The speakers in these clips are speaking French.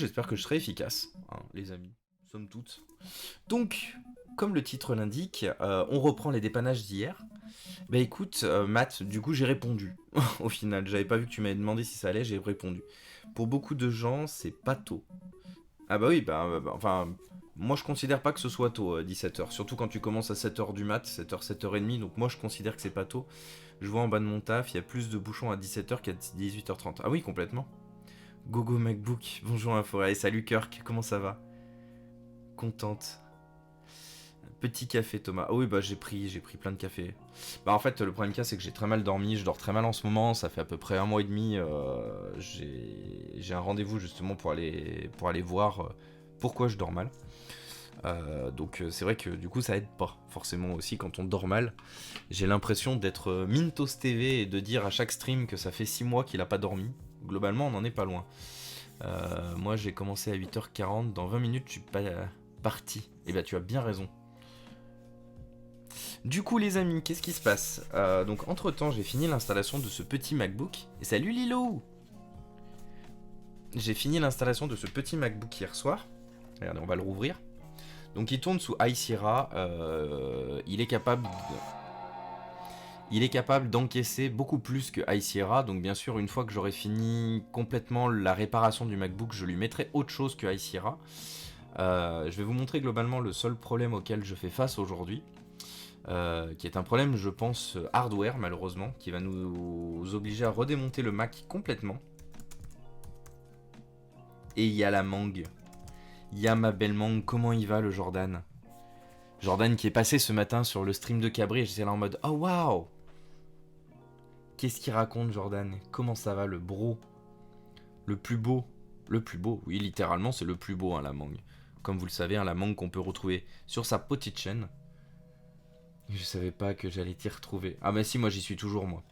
J'espère que je serai efficace, hein, les amis, somme toute. Donc, comme le titre l'indique, on reprend les dépannages d'hier. Bah écoute, Matt, du coup j'ai répondu. Au final, j'avais pas vu que tu m'avais demandé si ça allait, j'ai répondu. Pour beaucoup de gens, c'est pas tôt. Ah bah oui, enfin, moi je considère pas que ce soit tôt, 17h. Surtout quand tu commences à 7h du mat, 7h, 7h30, donc moi je considère que c'est pas tôt. Je vois en bas de mon taf, il y a plus de bouchons à 17h qu'à 18h30. Ah oui, complètement. Gogo MacBook, bonjour Info. Et salut Kirk, comment ça va? Contente. Petit café Thomas. Ah oui, bah j'ai pris plein de café. Bah en fait, le problème qu'il y a, c'est que j'ai très mal dormi, je dors très mal en ce moment, ça fait à peu près un mois et demi, j'ai un rendez-vous justement pour aller voir pourquoi je dors mal. Donc c'est vrai que du coup ça aide pas forcément aussi quand on dort mal. J'ai l'impression d'être Mintos TV et de dire à chaque stream que ça fait 6 mois qu'il a pas dormi. Globalement, on n'en est pas loin. Moi, j'ai commencé à 8h40. Dans 20 minutes, je suis pas parti. Et bah, tu as bien raison. Du coup, les amis, qu'est-ce qui se passe? Donc, entre-temps, j'ai fini l'installation de ce petit MacBook. Et salut Lilo! J'ai fini l'installation de ce petit MacBook hier soir. Regardez, on va le rouvrir. Donc, il tourne sous High Sierra. Il est capable d'encaisser beaucoup plus que High Sierra. Donc, bien sûr, une fois que j'aurai fini complètement la réparation du MacBook, je lui mettrai autre chose que High Sierra. Je vais vous montrer globalement le seul problème auquel je fais face aujourd'hui, qui est un problème, je pense, hardware malheureusement, qui va nous obliger à redémonter le Mac complètement. Et il y a la mangue. Il y a ma belle mangue. Comment il va le Jordan? Jordan qui est passé ce matin sur le stream de Cabri et j'étais là en mode oh waouh! Qu'est-ce qu'il raconte Jordan? Comment ça va le bro? Le plus beau? Le plus beau, oui, littéralement c'est le plus beau, hein, la mangue. Comme vous le savez, hein, la mangue qu'on peut retrouver sur sa petite chaîne. Je savais pas que j'allais t'y retrouver. Ah bah si, moi j'y suis toujours, moi.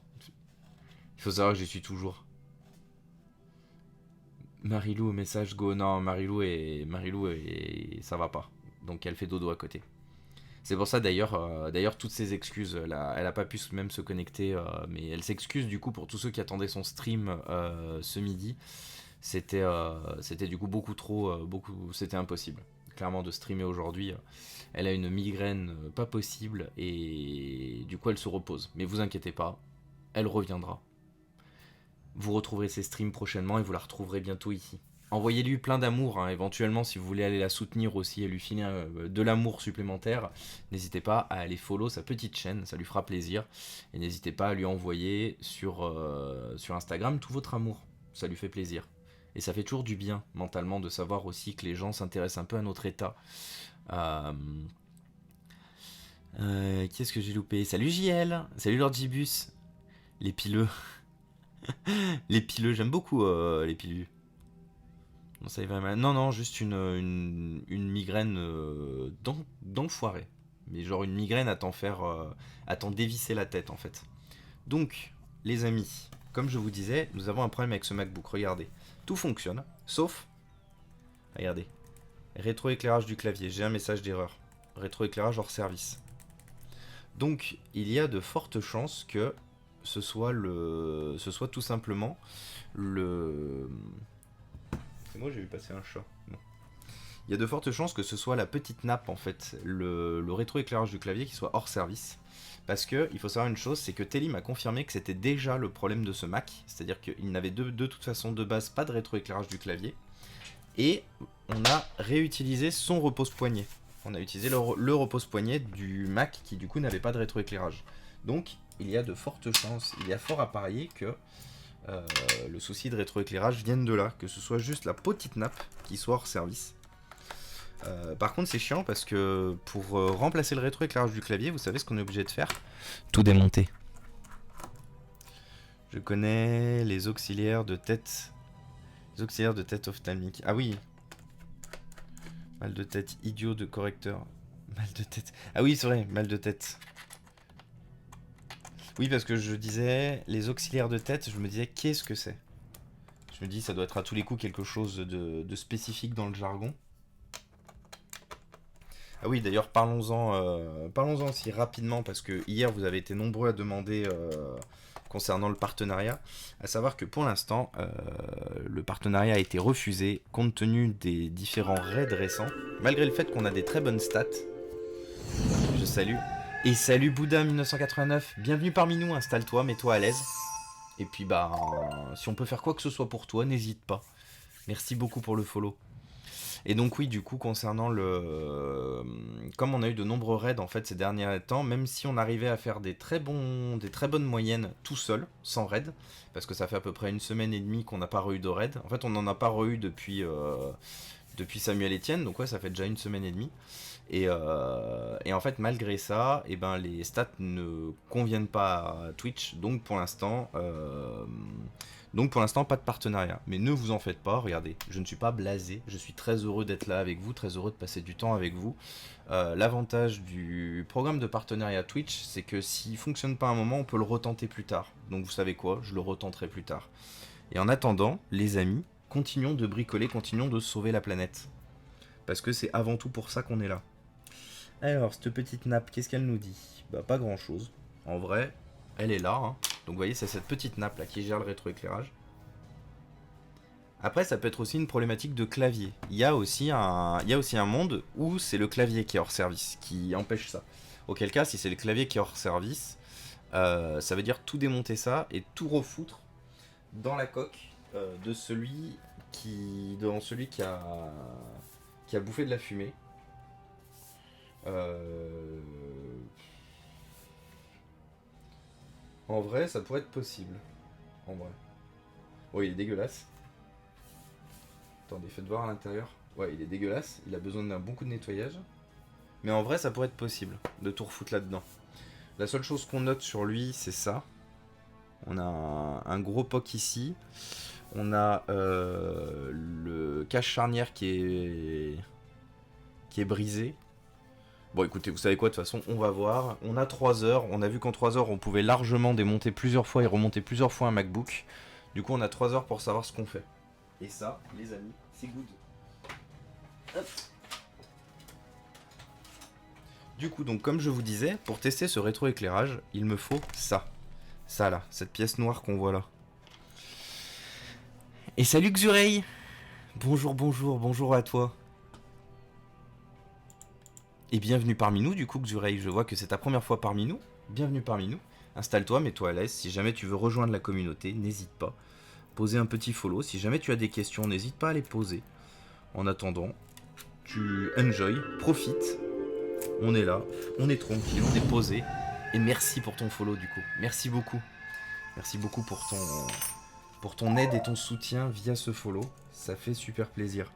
Il faut savoir que j'y suis toujours. Marilou au message go. Non, Marilou ça va pas. Donc elle fait dodo à côté. C'est pour ça d'ailleurs, toutes ces excuses. Elle a pas pu même se connecter, mais elle s'excuse du coup pour tous ceux qui attendaient son stream ce midi. C'était du coup beaucoup trop, c'était impossible. Clairement de streamer aujourd'hui. Elle a une migraine pas possible et du coup elle se repose. Mais vous inquiétez pas, elle reviendra. Vous retrouverez ses streams prochainement et vous la retrouverez bientôt ici. Envoyez-lui plein d'amour, hein, éventuellement si vous voulez aller la soutenir aussi et lui filer de l'amour supplémentaire. N'hésitez pas à aller follow sa petite chaîne, ça lui fera plaisir. Et n'hésitez pas à lui envoyer sur Instagram tout votre amour, ça lui fait plaisir. Et ça fait toujours du bien mentalement de savoir aussi que les gens s'intéressent un peu à notre état. Qu'est-ce que j'ai loupé? Salut JL, salut Lord Gibus. Les pileux. Les pileux, j'aime beaucoup les pileux. Non, ça y va mal. Non, non, juste une migraine d'enfoiré. Mais genre une migraine à t'en faire. À t'en dévisser la tête en fait. Donc, les amis, comme je vous disais, nous avons un problème avec ce MacBook. Regardez, tout fonctionne, sauf. Regardez. Rétroéclairage du clavier, j'ai un message d'erreur. Rétroéclairage hors service. Donc, il y a de fortes chances que ce soit tout simplement le. C'est moi, j'ai vu passer un chat. Non. Il y a de fortes chances que ce soit la petite nappe en fait, le rétroéclairage du clavier qui soit hors service. Parce que il faut savoir une chose, c'est que Telly m'a confirmé que c'était déjà le problème de ce Mac, c'est-à-dire qu'il n'avait de toute façon de base pas de rétroéclairage du clavier. Et on a réutilisé son repose-poignet. On a utilisé le repose-poignet du Mac qui du coup n'avait pas de rétroéclairage. Donc il y a de fortes chances, il y a fort à parier que le souci de rétroéclairage vienne de là, que ce soit juste la petite nappe qui soit hors service. Par contre c'est chiant parce que pour remplacer le rétroéclairage du clavier, vous savez ce qu'on est obligé de faire? Tout démonter. Je connais les auxiliaires de tête. Les auxiliaires de tête ophtalmique. Ah oui. Mal de tête, idiot de correcteur. Mal de tête. Ah oui, c'est vrai, mal de tête. Oui, parce que je disais les auxiliaires de tête, je me disais qu'est-ce que c'est? Je me dis ça doit être à tous les coups quelque chose de spécifique dans le jargon. Ah oui, d'ailleurs, parlons-en aussi rapidement parce que hier vous avez été nombreux à demander concernant le partenariat. À savoir que pour l'instant, le partenariat a été refusé compte tenu des différents raids récents, malgré le fait qu'on a des très bonnes stats. Je salue. Et salut Bouddha 1989, bienvenue parmi nous, installe-toi, mets-toi à l'aise. Et puis bah, si on peut faire quoi que ce soit pour toi, n'hésite pas. Merci beaucoup pour le follow. Et donc oui, du coup, concernant le... Comme on a eu de nombreux raids en fait ces derniers temps, même si on arrivait à faire des très bonnes moyennes tout seul, sans raid, parce que ça fait à peu près 1 semaine et demie qu'on n'a pas re-eu de raid. En fait, on n'en a pas re-eu depuis Samuel Etienne, donc ouais, ça fait déjà 1 semaine et demie. Et en fait, malgré ça, eh ben, les stats ne conviennent pas à Twitch, donc pour l'instant, pas de partenariat. Mais ne vous en faites pas, regardez, je ne suis pas blasé, je suis très heureux d'être là avec vous, très heureux de passer du temps avec vous. L'avantage du programme de partenariat Twitch, c'est que s'il fonctionne pas un moment, on peut le retenter plus tard. Donc vous savez quoi, je le retenterai plus tard. Et en attendant, les amis, continuons de bricoler, continuons de sauver la planète. Parce que c'est avant tout pour ça qu'on est là. Alors, cette petite nappe, qu'est-ce qu'elle nous dit? Bah, pas grand-chose. En vrai, elle est là. Hein. Donc, vous voyez, c'est cette petite nappe là qui gère le rétroéclairage. Après, ça peut être aussi une problématique de clavier. Il y a aussi un monde où c'est le clavier qui est hors service, qui empêche ça. Auquel cas, si c'est le clavier qui est hors service, ça veut dire tout démonter ça et tout refoutre dans la coque de celui qui a bouffé de la fumée. En vrai, ça pourrait être possible. En vrai. Oui, il est dégueulasse. Attendez, faites voir à l'intérieur. Ouais, il est dégueulasse. Il a besoin d'un bon coup de nettoyage. Mais en vrai, ça pourrait être possible de tout refoutre là-dedans. La seule chose qu'on note sur lui, c'est ça. On a un gros POC ici. On a le cache charnière qui est brisé. Bon écoutez, vous savez quoi, de toute façon, on va voir. On a 3 heures, on a vu qu'en 3 heures, on pouvait largement démonter plusieurs fois et remonter plusieurs fois un MacBook. Du coup, on a 3 heures pour savoir ce qu'on fait. Et ça, les amis, c'est good. Hop. Du coup, donc comme je vous disais, pour tester ce rétroéclairage, il me faut ça. Ça là, cette pièce noire qu'on voit là. Et salut Xurei. Bonjour à toi. Et bienvenue parmi nous, du coup, Xurei, je vois que c'est ta première fois parmi nous. Bienvenue parmi nous. Installe-toi, mets-toi à l'aise. Si jamais tu veux rejoindre la communauté, n'hésite pas. Poser un petit follow. Si jamais tu as des questions, n'hésite pas à les poser. En attendant, tu enjoy, profite. On est là, on est tranquille, on est posé. Et merci pour ton follow, du coup. Merci beaucoup. Merci beaucoup pour ton aide et ton soutien via ce follow. Ça fait super plaisir.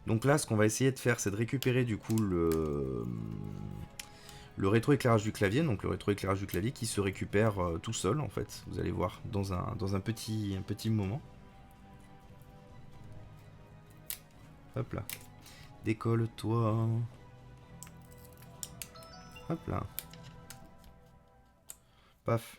Donc là, ce qu'on va essayer de faire, c'est de récupérer du coup le rétroéclairage du clavier. Donc le rétroéclairage du clavier qui se récupère tout seul en fait. Vous allez voir dans un petit moment. Hop là. Décolle-toi. Hop là. Paf.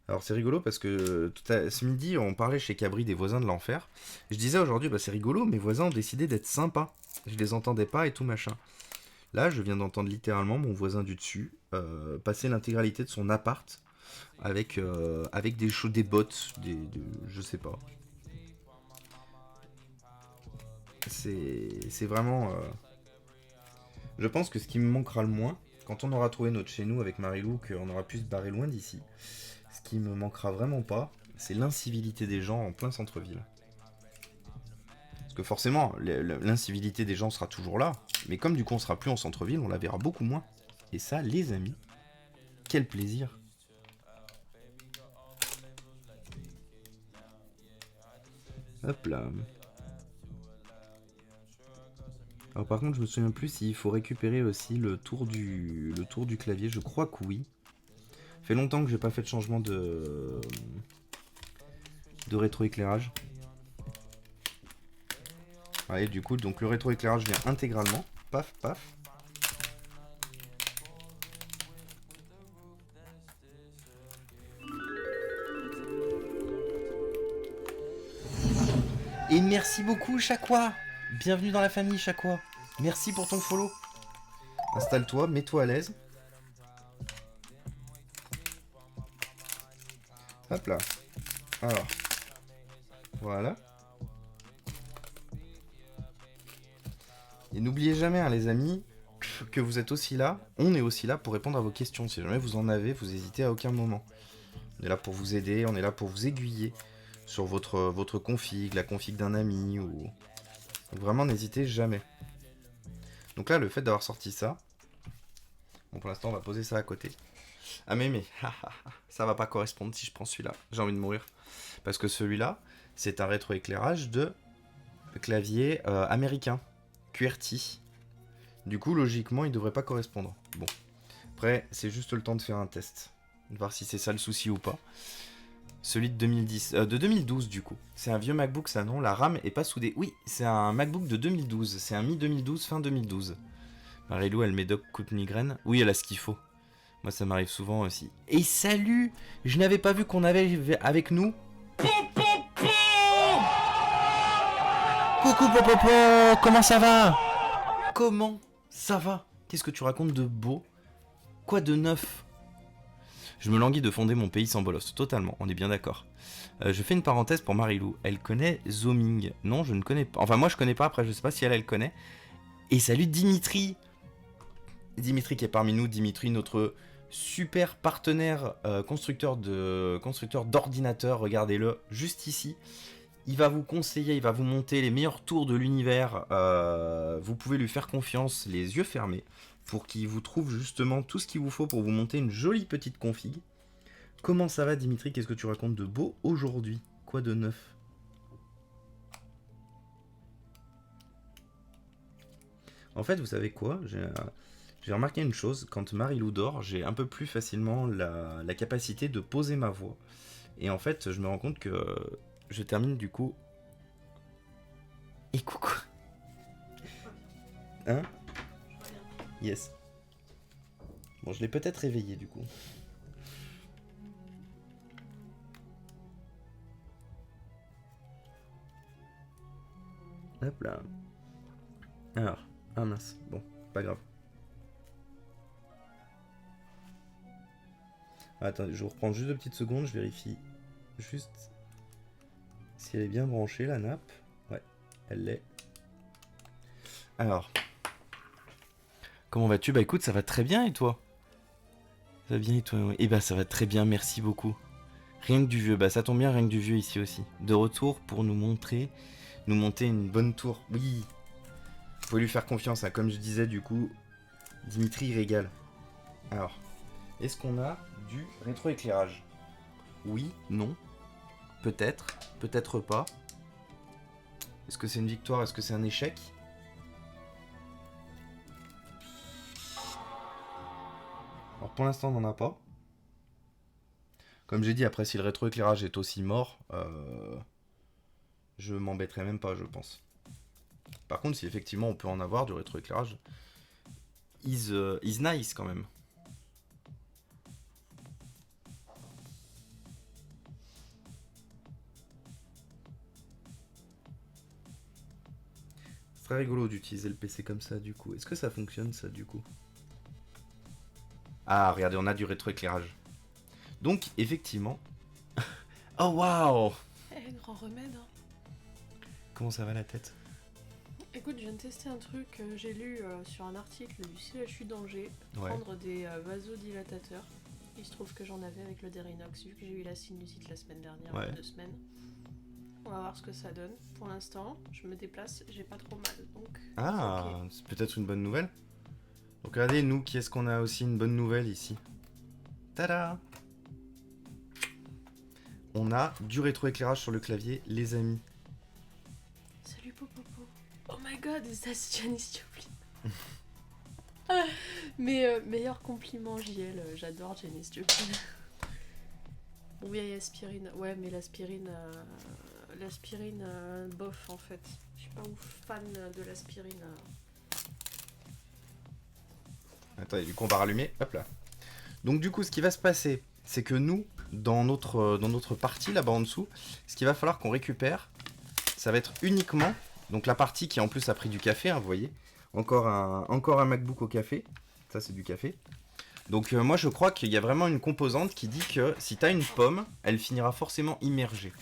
Alors c'est rigolo parce que ce midi on parlait chez Cabri des voisins de l'enfer. Je disais aujourd'hui bah c'est rigolo, mes voisins ont décidé d'être sympas. Je les entendais pas et tout machin. Là je viens d'entendre littéralement mon voisin du dessus passer l'intégralité de son appart avec des bottes, je sais pas. C'est vraiment... Je pense que ce qui me manquera le moins, quand on aura trouvé notre chez nous avec Marilou, qu'on aura pu se barrer loin d'ici, ce qui me manquera vraiment pas, c'est l'incivilité des gens en plein centre-ville. Parce que forcément, l'incivilité des gens sera toujours là, mais comme du coup on sera plus en centre-ville, on la verra beaucoup moins. Et ça, les amis, quel plaisir. Hop là. Alors par contre, je me souviens plus s'il faut récupérer aussi le tour du clavier. Je crois que oui. Ça fait longtemps que j'ai pas fait de changement de rétroéclairage. Allez, du coup, donc le rétroéclairage vient intégralement. Paf, paf. Et merci beaucoup, Chakwa. Bienvenue dans la famille, Chakwa. Merci pour ton follow. Installe-toi, mets-toi à l'aise. Hop là. Alors. Voilà. Et n'oubliez jamais, hein, les amis, que vous êtes aussi là. On est aussi là pour répondre à vos questions. Si jamais vous en avez, vous hésitez à aucun moment. On est là pour vous aider, on est là pour vous aiguiller sur votre config, la config d'un ami. Ou... Donc vraiment, n'hésitez jamais. Donc là, le fait d'avoir sorti ça... Bon, pour l'instant, on va poser ça à côté. Ah mais, ça va pas correspondre si je prends celui-là. J'ai envie de mourir. Parce que celui-là, c'est un rétroéclairage de clavier américain. QWERTY. Du coup, logiquement, il devrait pas correspondre. Bon. Après, c'est juste le temps de faire un test. De voir si c'est ça le souci ou pas. Celui de 2010, de 2012 du coup. C'est un vieux MacBook, ça non? La RAM est pas soudée. Oui, c'est un MacBook de 2012. C'est un mi-2012, fin 2012. Marilou, elle médoc coup de migraine. Oui, elle a ce qu'il faut. Moi, ça m'arrive souvent aussi. Et salut! Je n'avais pas vu qu'on avait avec nous. Coucou Popopo! Comment ça va? Comment ça va? Qu'est-ce que tu racontes de beau? Quoi de neuf? Je me languis de fonder mon pays sans bolos, totalement, on est bien d'accord. Je fais une parenthèse pour Marilou, elle connaît Zooming. Non, je ne connais pas. Enfin, moi je connais pas, après je sais pas si elle connaît. Et salut Dimitri! Dimitri qui est parmi nous, Dimitri, notre super partenaire constructeur d'ordinateurs, regardez-le, juste ici. Il va vous conseiller, il va vous monter les meilleurs tours de l'univers. Vous pouvez lui faire confiance, les yeux fermés, pour qu'il vous trouve justement tout ce qu'il vous faut pour vous monter une jolie petite config. Comment ça va Dimitri? Qu'est-ce que tu racontes de beau aujourd'hui? Quoi de neuf? En fait, vous savez quoi? J'ai remarqué une chose, quand Marilou dort, j'ai un peu plus facilement la capacité de poser ma voix. Et en fait, je me rends compte que je termine du coup... Et coucou. Hein? Yes. Bon, je l'ai peut-être réveillé du coup. Hop là. Alors, ah mince, bon, pas grave. Attendez, je vous reprends juste 2 petites secondes, je vérifie juste si elle est bien branchée la nappe. Ouais, elle l'est. Alors, comment vas-tu? Bah écoute, ça va très bien et toi? Ça va bien et toi? Eh bah ça va très bien, merci beaucoup. Rien que du vieux, bah ça tombe bien, rien que du vieux ici aussi. De retour pour nous monter une bonne tour. Oui, faut lui faire confiance, hein. Comme je disais du coup, Dimitri régale. Alors, est-ce qu'on a du rétroéclairage? Oui, non, peut-être, peut-être pas. Est-ce que c'est une victoire? Est-ce que c'est un échec? Alors pour l'instant on n'en a pas. Comme j'ai dit, après si le rétroéclairage est aussi mort, je m'embêterai même pas je pense. Par contre si effectivement on peut en avoir du rétroéclairage, is nice quand même. C'est très rigolo d'utiliser le PC comme ça du coup. Est-ce que ça fonctionne ça du coup? Ah regardez, on a du rétroéclairage. Donc effectivement... Oh waouh! Grand remède. Hein. Comment ça va la tête? Écoute, je viens de tester un truc, j'ai lu sur un article du CHU d'Angers, Ouais. prendre des vasodilatateurs. Il se trouve que j'en avais avec le Derinox, vu que j'ai eu la sinusite la semaine dernière, Ouais. il y a 2 semaines. On va voir ce que ça donne. Pour l'instant, je me déplace, j'ai pas trop mal, donc... Ah, okay. c'est peut-être une bonne nouvelle. Donc regardez, nous, qui est-ce qu'on a aussi une bonne nouvelle ici? Tada! On a du rétroéclairage sur le clavier, les amis. Salut Popopo. Oh my god, that's Janis Joplin. Mais meilleur compliment JL, j'adore Janis Joplin. Bon vieille aspirine, ouais mais l'aspirine bof en fait. Je suis pas ouf fan de l'aspirine. Attendez, du coup, on va rallumer. Hop là. Donc du coup, ce qui va se passer, c'est que nous, dans notre partie là-bas en dessous, ce qu'il va falloir qu'on récupère, ça va être uniquement donc la partie qui en plus a pris du café, hein, vous voyez. Encore un MacBook au café. Ça, c'est du café. Donc moi je crois qu'il y a vraiment une composante qui dit que si t'as une pomme, elle finira forcément immergée.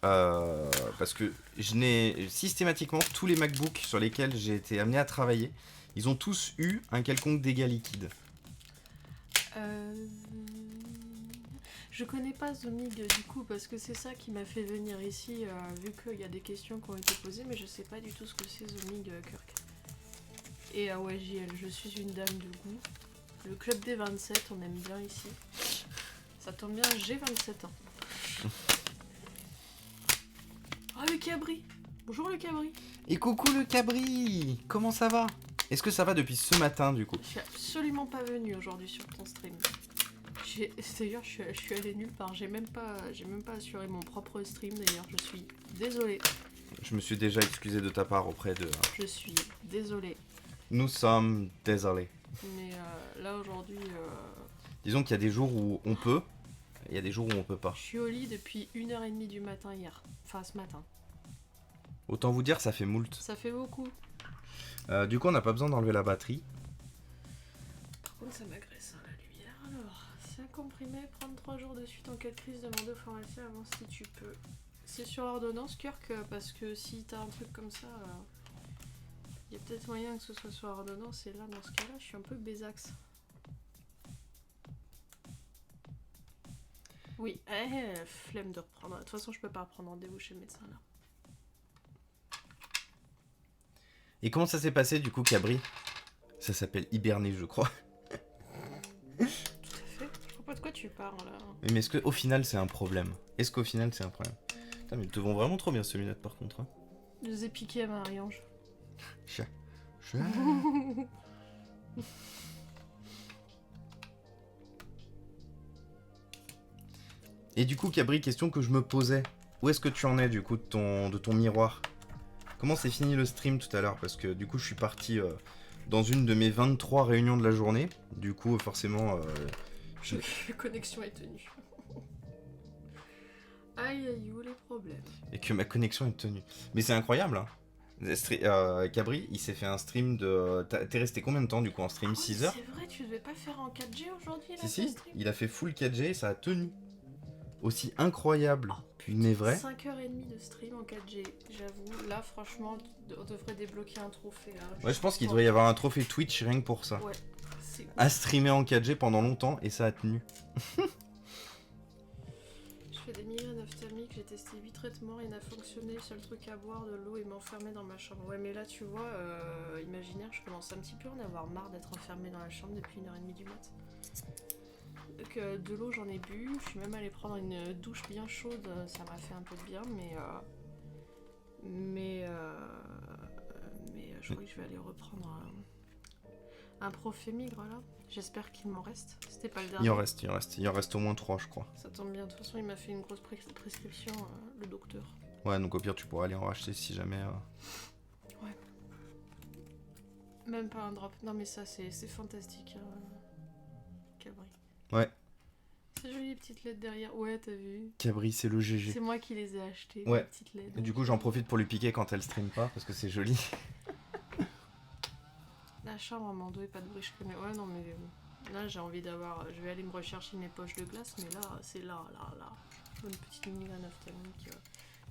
Parce que je n'ai systématiquement tous les MacBooks sur lesquels j'ai été amené à travailler, ils ont tous eu un quelconque dégât liquide. Je connais pas Zomig du coup parce que c'est ça qui m'a fait venir ici vu qu'il y a des questions qui ont été posées mais je sais pas du tout ce que c'est Zomig Kirk. Et ouais JL, je suis une dame de goût. Le club des 27, on aime bien ici. Ça tombe bien, j'ai 27 ans. Oh le cabri. Bonjour le cabri. Et coucou le cabri. Comment ça va? Est-ce que ça va depuis ce matin du coup? Je suis absolument pas venue aujourd'hui sur ton stream. D'ailleurs, je suis allée nulle part. J'ai même pas assuré mon propre stream. D'ailleurs, je suis désolée. Je me suis déjà excusé de ta part auprès de... Je suis désolée. Nous sommes désolés. Mais là aujourd'hui... Disons qu'il y a des jours où on peut, et il y a des jours où on peut pas. Je suis au lit depuis 1h30 du matin hier. Enfin, ce matin. Autant vous dire, ça fait moult. Ça fait beaucoup. Du coup, on n'a pas besoin d'enlever la batterie. Par contre, ça m'agresse hein, la lumière. Alors, c'est un comprimé. Prendre 3 jours de suite en cas de crise. Demande au pharmacien avant si tu peux. C'est sur ordonnance, Kirk, parce que si t'as un truc comme ça... Il y a peut-être moyen que ce soit sur ordonnance, et là, dans ce cas-là, je suis un peu bésax. Oui, flemme de reprendre. De toute façon, je peux pas reprendre rendez-vous chez le médecin, là. Et comment ça s'est passé, du coup, Cabri? Ça s'appelle hiberner, je crois. Tout à fait. Je vois pas de quoi tu parles, là. Mais est-ce qu'au final, c'est un problème? Est-ce qu'au final, c'est un problème? Putain, mais ils te vont vraiment trop bien, ces lunettes, par contre. Hein. Je les ai piquées à Marie-Ange. Et du coup, Cabri, question que je me posais. Où est-ce que tu en es, du coup, de ton miroir? Comment s'est fini le stream tout à l'heure? Parce que, du coup, je suis parti dans une de mes 23 réunions de la journée. Du coup, forcément... La connexion est tenue. Aïe, aïe, où les problèmes? Et que ma connexion est tenue. Mais c'est incroyable, hein. Cabri, il s'est fait un stream de... T'es resté combien de temps du coup en stream? 6 heures? C'est vrai, tu devais pas faire en 4G aujourd'hui là? Si, il a fait full 4G et ça a tenu. Aussi incroyable, mais vrai. 5h30 de stream en 4G, j'avoue. Là, franchement, on devrait débloquer un trophée. Là. Ouais, je pense qu'il devrait y avoir un trophée Twitch rien que pour ça. Ouais, c'est cool. À streamer en 4G pendant longtemps et ça a tenu. Je fais des migraines ophtalmiques, j'ai testé 8 traitements, rien n'a fonctionné. Le seul truc à boire, de l'eau et m'enfermer dans ma chambre. Ouais, mais là, tu vois, imaginaire, je commence un petit peu à en avoir marre d'être enfermée dans la chambre depuis 1h30 du mat'. Donc, de l'eau, j'en ai bu. Je suis même allée prendre une douche bien chaude, ça m'a fait un peu de bien, mais je crois que je vais aller reprendre un Profémigre là. J'espère qu'il m'en reste. C'était pas le dernier. Il en reste au moins 3 je crois. Ça tombe bien, de toute façon il m'a fait une grosse prescription, le docteur. Ouais, donc au pire tu pourras aller en racheter si jamais... Ouais. Même pas un drop. Non mais ça c'est fantastique, Cabri. Ouais. C'est joli les petites lettres derrière. Ouais, t'as vu. Cabri, c'est le GG. C'est moi qui les ai achetées, ouais. Les petites lettres. Et du coup j'en profite pour lui piquer quand elle stream pas parce que c'est joli. La chambre à Mando et pas de bruit, je connais. Ouais, non, mais là j'ai envie d'avoir. Je vais aller me rechercher mes poches de glace, mais là, c'est là. Une petite migraine ophtalmique.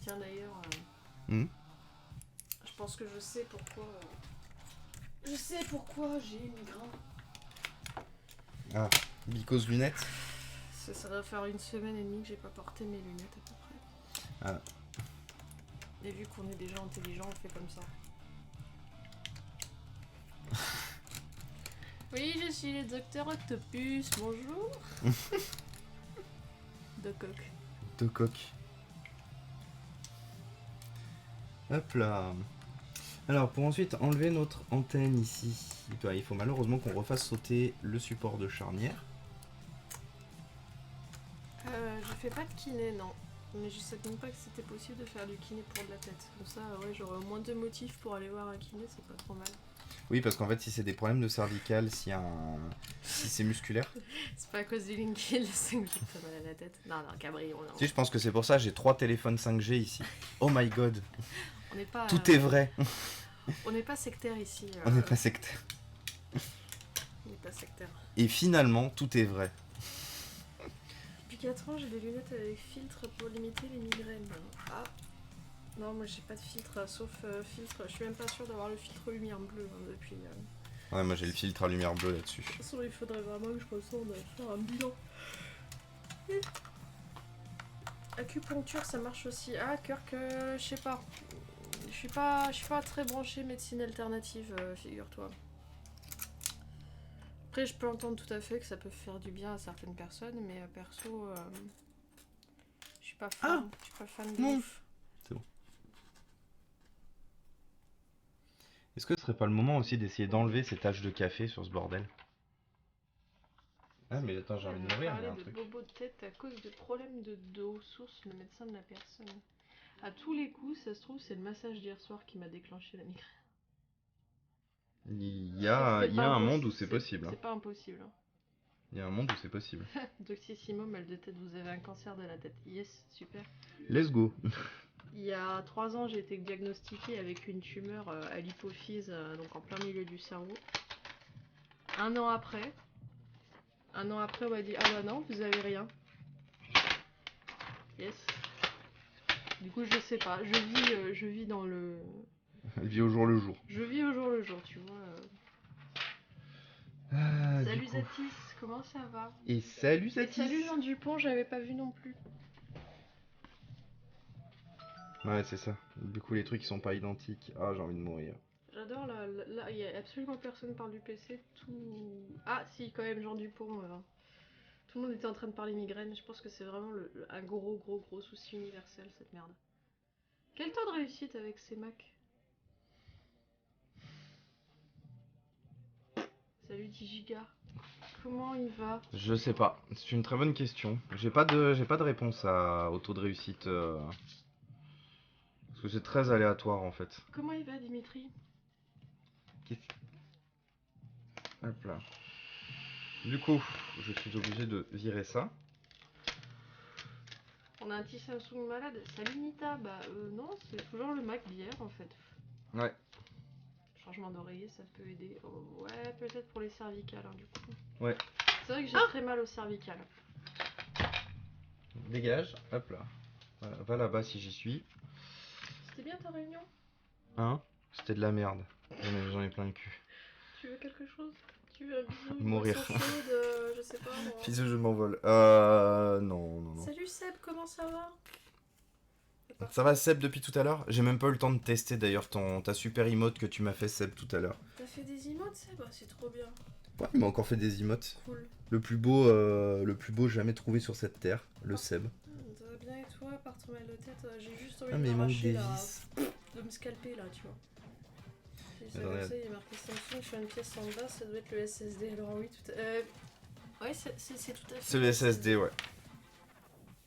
Tiens, d'ailleurs, je pense que je sais pourquoi. Je sais pourquoi j'ai migraine. Ah, Bicos lunettes. Ça doit faire 1 semaine et demie que j'ai pas porté mes lunettes à peu près. Ah. Et vu qu'on est déjà intelligent, on fait comme ça. Oui, je suis le docteur Octopus, bonjour. De coq. Hop là. Alors pour ensuite enlever notre antenne ici, il faut malheureusement qu'on refasse sauter le support de charnière. Je fais pas de kiné, non. Mais je savais même pas que c'était possible de faire du kiné pour de la tête. Comme ça, ouais, j'aurais au moins 2 motifs pour aller voir un kiné, c'est pas trop mal. Oui, parce qu'en fait, si c'est des problèmes de cervical, si c'est musculaire. C'est pas à cause du Linky, le 5G que t'as mal à la tête. Non, cabrion, non. Tu sais, je pense que c'est pour ça j'ai 3 téléphones 5G ici. Oh my god. On n'est pas. Tout est vrai. On n'est pas sectaire ici. On n'est pas sectaire. Il n'est pas sectaire. Et finalement, tout est vrai. Depuis 4 ans, j'ai des lunettes avec filtre pour limiter les migraines. Ah. Non, moi j'ai pas de filtre, sauf filtre. Je suis même pas sûre d'avoir le filtre lumière bleue depuis. Ouais, moi j'ai le filtre à lumière bleue là-dessus. De toute façon, il faudrait vraiment que je ressente faire un bilan. Acupuncture, ça marche aussi. Ah, Kirk, je sais pas. Je suis pas très branchée médecine alternative, figure-toi. Après, je peux entendre tout à fait que ça peut faire du bien à certaines personnes, mais perso, je suis pas fan. Je suis pas fan de ouf. C'est bon. Est-ce que ce serait pas le moment aussi d'essayer d'enlever ces taches de café sur ce bordel? Ah mais attends, j'ai envie de mourir, il y a un de truc. bobo de tête à cause de problèmes de dos, source le médecin de la personne. À tous les coups, ça se trouve, c'est le massage d'hier soir qui m'a déclenché la migraine. Il y a un monde où c'est possible. C'est pas impossible. Hein. Il y a un monde où c'est possible. Doctissimo, mal de tête, vous avez un cancer de la tête. Yes, super. Let's go. Il y a 3 ans, j'ai été diagnostiquée avec une tumeur à l'hypophyse, donc en plein milieu du cerveau. Un an après, on m'a dit ah bah non, vous avez rien. Yes. Du coup, je sais pas. Je vis dans le. Elle vit au jour le jour. Je vis au jour le jour, tu vois. Salut Zatis, comment ça va? Et salut Et Zatis. salut Jean Dupont, j'avais pas vu non plus. Ouais, c'est ça. Du coup, les trucs ils sont pas identiques. Ah, j'ai envie de mourir. J'adore là, il y a absolument personne parle du PC. Tout. Ah, si, quand même, Jean Dupont. Tout le monde était en train de parler migraine. Je pense que c'est vraiment un gros souci universel, cette merde. Quel taux de réussite avec ces Macs? Salut 10 gigas. Comment il va? Je sais pas. C'est une très bonne question. J'ai pas de réponse au taux de réussite. Parce que c'est très aléatoire en fait. Comment il va, Dimitri? Hop là. Du coup, je suis obligé de virer ça. On a un petit Samsung malade. Salut Nita. Bah non, c'est toujours le Mac d'hier en fait. Ouais. Changement d'oreiller, ça peut aider. Oh, ouais, peut-être pour les cervicales hein, du coup. Ouais. C'est vrai que j'ai très mal aux cervicales. Dégage. Hop là. Voilà, va là-bas si j'y suis. C'était bien ta réunion? Hein? C'était de la merde. J'en ai plein le cul. Tu veux quelque chose? Tu veux un bisou? Mourir. Une boisson chaude, je sais pas moi. Fils, je m'envole. Non. Salut Seb, comment ça va? Ça va Seb depuis tout à l'heure? J'ai même pas eu le temps de tester d'ailleurs ta super emote que tu m'as fait Seb tout à l'heure. T'as fait des emotes Seb? Ah, c'est trop bien. Ouais, il m'a encore fait des emotes. Cool. Le plus beau jamais trouvé sur cette terre, le Seb. Ça va bien et toi, par ton mal de tête? J'ai juste envie Ah de mais il manque m'arracher des là, vis. de me scalper là, tu vois. C'est ça, Attendez. comme ça, il est marqué Samsung sur une pièce en bas, ça doit être le SSD. Alors oui, tout à... Ouais, c'est tout à fait. C'est le SSD, ouais.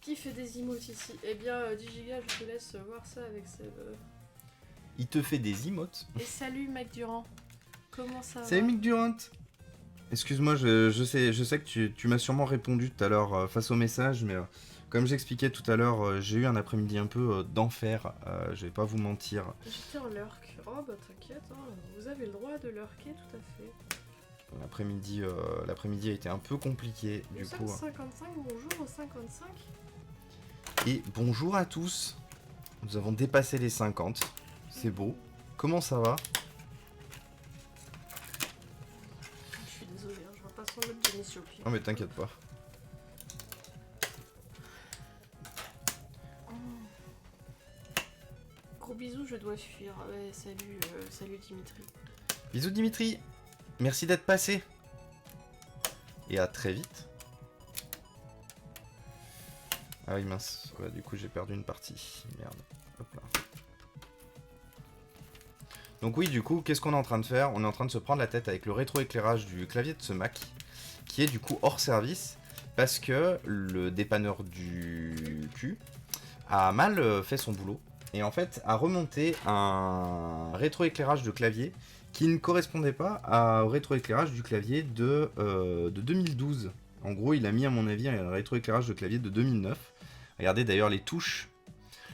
Qui fait des emotes ici? Eh bien, 10 gigas, je te laisse voir ça avec Seb. Il te fait des emotes. Et salut Mac Durand. Comment ça va? Salut Mick Durant. Excuse-moi, je sais que tu m'as sûrement répondu tout à l'heure face au message, mais comme j'expliquais tout à l'heure, j'ai eu un après-midi un peu d'enfer, je vais pas vous mentir. J'étais en lurk. Oh bah t'inquiète, hein. Vous avez le droit de lurker tout à fait. L'après-midi a été un peu compliqué, du Nous coup. sommes 55, bonjour aux 55. Et bonjour à tous. Nous avons dépassé les 50. C'est beau. Comment ça va? Je suis désolée, hein, je vois pas sans doute Denis sur le pied. Oh mais t'inquiète pas. Gros bisous, je dois fuir. Ouais, salut Dimitri. Bisous Dimitri. Merci d'être passé. Et à très vite. Ah oui mince, ouais, du coup j'ai perdu une partie. Merde. Hop là. Donc oui, du coup, qu'est-ce qu'on est en train de faire? On est en train de se prendre la tête avec le rétroéclairage du clavier de ce Mac, qui est du coup hors service, parce que le dépanneur du cul a mal fait son boulot, et en fait a remonté un rétroéclairage de clavier qui ne correspondait pas au rétroéclairage du clavier de 2012. En gros, il a mis à mon avis un rétroéclairage de clavier de 2009. Regardez d'ailleurs les touches.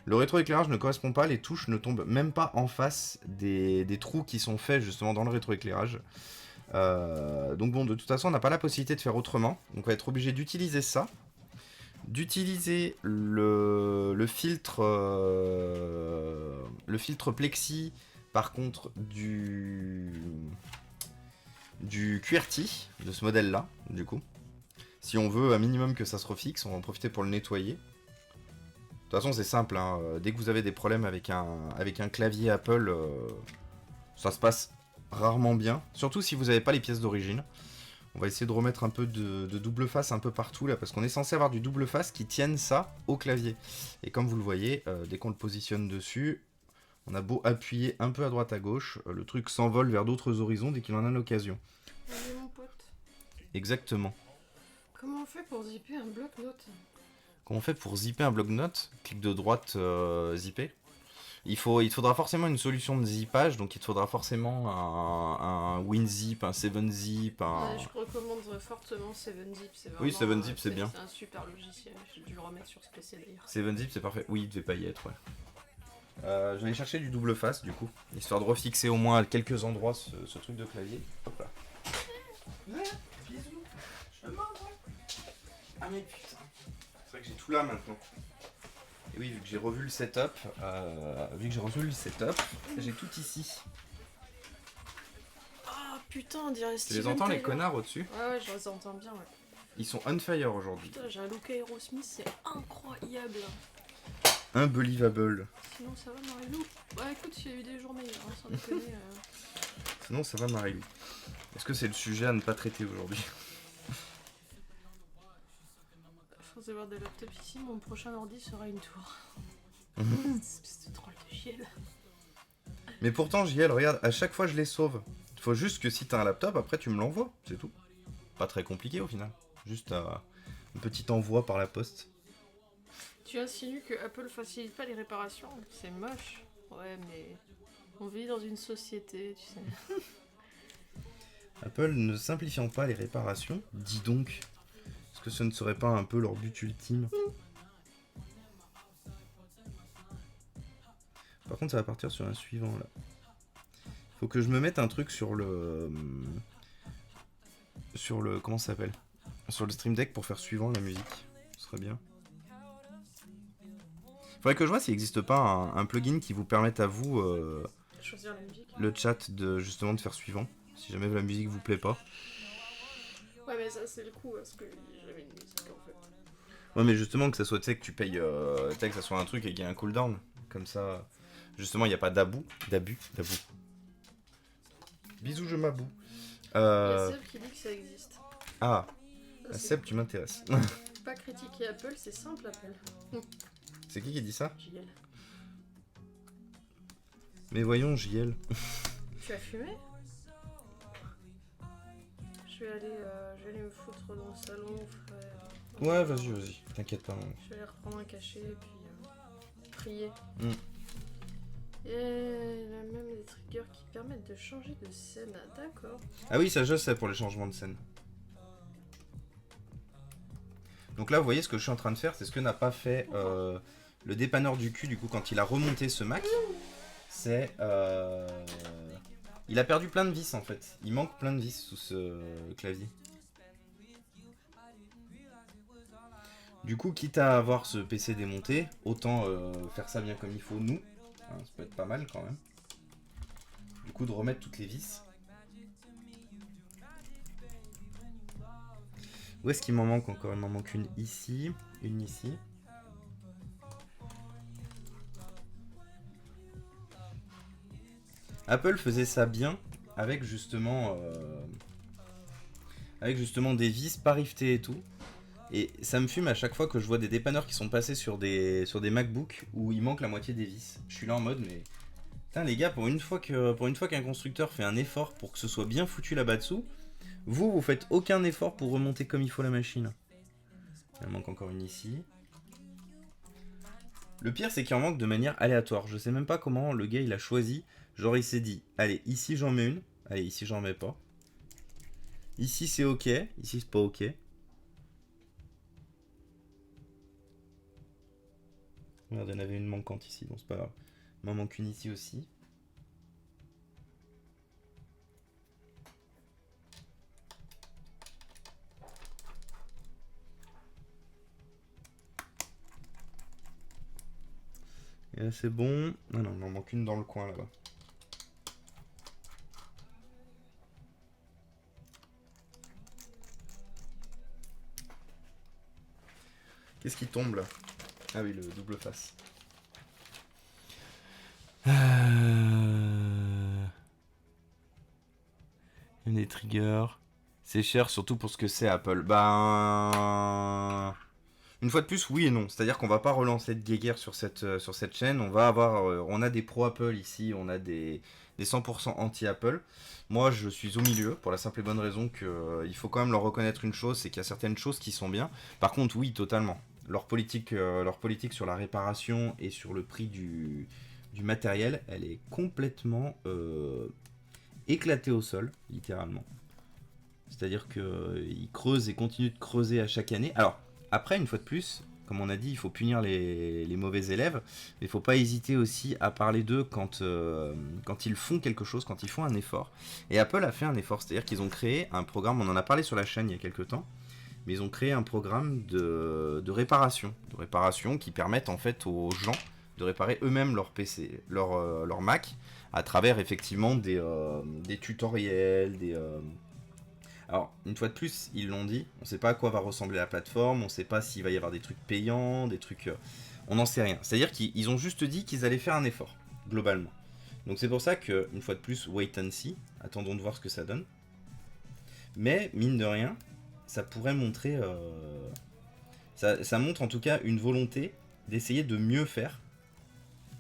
Le rétroéclairage ne correspond pas, les touches ne tombent même pas en face des trous qui sont faits justement dans le rétroéclairage. Donc bon, de toute façon, on n'a pas la possibilité de faire autrement. Donc on va être obligé d'utiliser ça. D'utiliser le filtre plexi, par contre, du QWERTY, de ce modèle-là, du coup. Si on veut un minimum que ça se refixe, on va en profiter pour le nettoyer. De toute façon, c'est simple, hein. Dès que vous avez des problèmes avec un clavier Apple, ça se passe rarement bien. Surtout si vous n'avez pas les pièces d'origine. On va essayer de remettre un peu de double face un peu partout là, parce qu'on est censé avoir du double face qui tienne ça au clavier. Et comme vous le voyez, dès qu'on le positionne dessus, on a beau appuyer un peu à droite à gauche, le truc s'envole vers d'autres horizons dès qu'il en a l'occasion. Allez, mon pote. Exactement. Comment on fait pour zipper un bloc-notes? Comment on fait pour zipper un bloc-notes? Clic de droite, zipper. Il faudra forcément une solution de zippage, donc il te faudra forcément un WinZip, un 7zip, un... Je recommande fortement 7zip, c'est vraiment... Oui, 7zip c'est bien. C'est un super logiciel, j'ai dû le remettre sur ce PC d'ailleurs. 7zip c'est parfait. Oui, il devait pas y être, ouais. J'allais chercher du double face du coup, histoire de refixer au moins à quelques endroits ce truc de clavier. Hop là. Bisous. Je m'en vais. Ah mais putain. C'est vrai que j'ai tout là maintenant. Et oui, vu que j'ai revu le setup, j'ai tout ici. Ah putain, on dirait Tu Steven les entends les Tyler. connards au-dessus? Ouais, je les entends bien, ouais. Ils sont on fire aujourd'hui. Putain, j'ai un look Aerosmith, c'est incroyable. Unbelievable. Sinon, ça va, Marilou? Bah écoute, il y a eu des jours meilleurs, hein, sans déconner. Sinon ça va Marilou. Est-ce que c'est le sujet à ne pas traiter aujourd'hui? Je pense avoir des laptops ici, mon prochain ordi sera une tour. Espèce de troll de chiel. Mais pourtant JL, regarde, à chaque fois je les sauve. Il faut juste que si t'as un laptop, après tu me l'envoies, c'est tout. Pas très compliqué au final. Juste un petit envoi par la poste. Tu insinues que Apple facilite pas les réparations? C'est moche. Ouais, mais on vit dans une société, tu sais. Apple ne simplifiant pas les réparations, dis donc. Est-ce que ce ne serait pas un peu leur but ultime? Par contre ça va partir sur un suivant là. Faut que je me mette un truc sur le... comment ça s'appelle? Sur le Stream Deck pour faire suivant la musique. Ce serait bien. Faudrait que je vois s'il n'existe pas un plugin qui vous permette à vous, Choisir la musique. le chat, justement de faire suivant. Si jamais la musique vous plaît pas. Ouais, mais ça, c'est le coup, parce que j'avais une musique en fait. Ouais, mais justement que ça soit, tu sais, que tu payes, tu sais, que ça soit un truc et qu'il y ait un cooldown. Comme ça, justement, il n'y a pas d'abus. Bisous, je m'aboue. Il y a Seb qui dit que ça existe. Ah, Ça, Seb, tu m'intéresses. pas critiquer Apple, c'est simple, Apple. C'est qui dit ça? JL. Mais voyons, JL. Tu as fumé? Je vais aller me foutre dans le salon, frère. Ouais, vas-y, t'inquiète pas. Je vais aller reprendre un cachet et puis prier. Mm. Et il y a même des triggers qui permettent de changer de scène. D'accord. Ah oui, ça je sais pour les changements de scène. Donc là, vous voyez ce que je suis en train de faire, c'est ce que n'a pas fait le dépanneur du cul, du coup, quand il a remonté ce Mac. C'est... il a perdu plein de vis, en fait. Il manque plein de vis sous ce clavier. Du coup, quitte à avoir ce PC démonté, autant faire ça bien comme il faut, nous. Hein, ça peut être pas mal, quand même. Du coup, de remettre toutes les vis. Où est-ce qu'il m'en manque encore? Il m'en manque une ici, une ici. Apple faisait ça bien avec justement des vis pas rivetées et tout. Et ça me fume à chaque fois que je vois des dépanneurs qui sont passés sur des MacBooks où il manque la moitié des vis. Je suis là en mode mais putain les gars, pour une fois qu'un constructeur fait un effort pour que ce soit bien foutu là-bas dessous, vous faites aucun effort pour remonter comme il faut la machine. Il en manque encore une ici. Le pire c'est qu'il en manque de manière aléatoire. Je sais même pas comment le gars il a choisi. Genre il s'est dit, allez ici j'en mets une, allez ici j'en mets pas. Ici c'est ok, ici c'est pas ok. Merde, il y en avait une manquante ici, donc c'est pas grave. Il m'en manque une ici aussi. Là, c'est bon. Non, non, il m'en manque une dans le coin, là-bas. Qu'est-ce qui tombe, là? Ah oui, le double face. Des triggers. C'est cher, surtout pour ce que c'est Apple. Ben... Une fois de plus, oui et non. C'est-à-dire qu'on va pas relancer de guéguerre sur cette chaîne. On va avoir... on a des pro-Apple ici, on a des 100% anti-Apple. Moi, je suis au milieu, pour la simple et bonne raison que il faut quand même leur reconnaître une chose, c'est qu'il y a certaines choses qui sont bien. Par contre, oui, totalement. Leur politique sur la réparation et sur le prix du matériel, elle est complètement éclatée au sol, littéralement. C'est-à-dire qu'ils creusent et continuent de creuser à chaque année. Alors, après, une fois de plus, comme on a dit, il faut punir les mauvais élèves, mais il ne faut pas hésiter aussi à parler d'eux quand ils font quelque chose, quand ils font un effort. Et Apple a fait un effort, c'est-à-dire qu'ils ont créé un programme, on en a parlé sur la chaîne il y a quelques temps, mais ils ont créé un programme de réparation qui permettent en fait aux gens de réparer eux-mêmes leur PC, leur Mac, à travers effectivement des tutoriels, Alors, une fois de plus, ils l'ont dit, on ne sait pas à quoi va ressembler la plateforme, on ne sait pas s'il va y avoir des trucs payants, des trucs... on n'en sait rien. C'est-à-dire qu'ils ont juste dit qu'ils allaient faire un effort, globalement. Donc c'est pour ça que, une fois de plus, wait and see, attendons de voir ce que ça donne. Mais, mine de rien, ça pourrait montrer... Ça montre en tout cas une volonté d'essayer de mieux faire.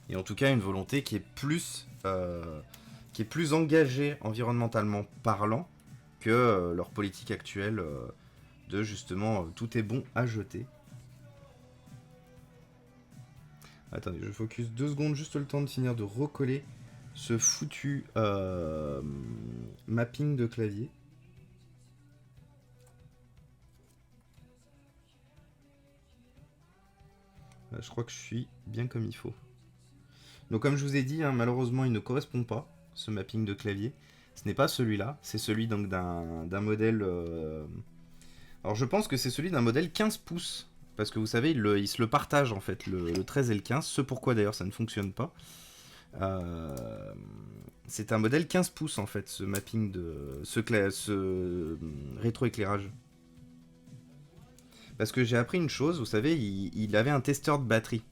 Et en tout cas une volonté qui est plus engagée environnementalement parlant que leur politique actuelle de justement tout est bon à jeter. Attendez, je focus 2 secondes, juste le temps de finir de recoller ce foutu mapping de clavier. Là, je crois que je suis bien comme il faut. Donc comme je vous ai dit, hein, malheureusement il ne correspond pas, ce mapping de clavier. Ce n'est pas celui-là, c'est celui donc d'un modèle... Alors je pense que c'est celui d'un modèle 15 pouces. Parce que vous savez, ils se le partagent en fait, le 13 et le 15. Ce pourquoi d'ailleurs ça ne fonctionne pas. C'est un modèle 15 pouces en fait, ce mapping de... ce rétroéclairage. Parce que j'ai appris une chose, vous savez, il avait un testeur de batterie.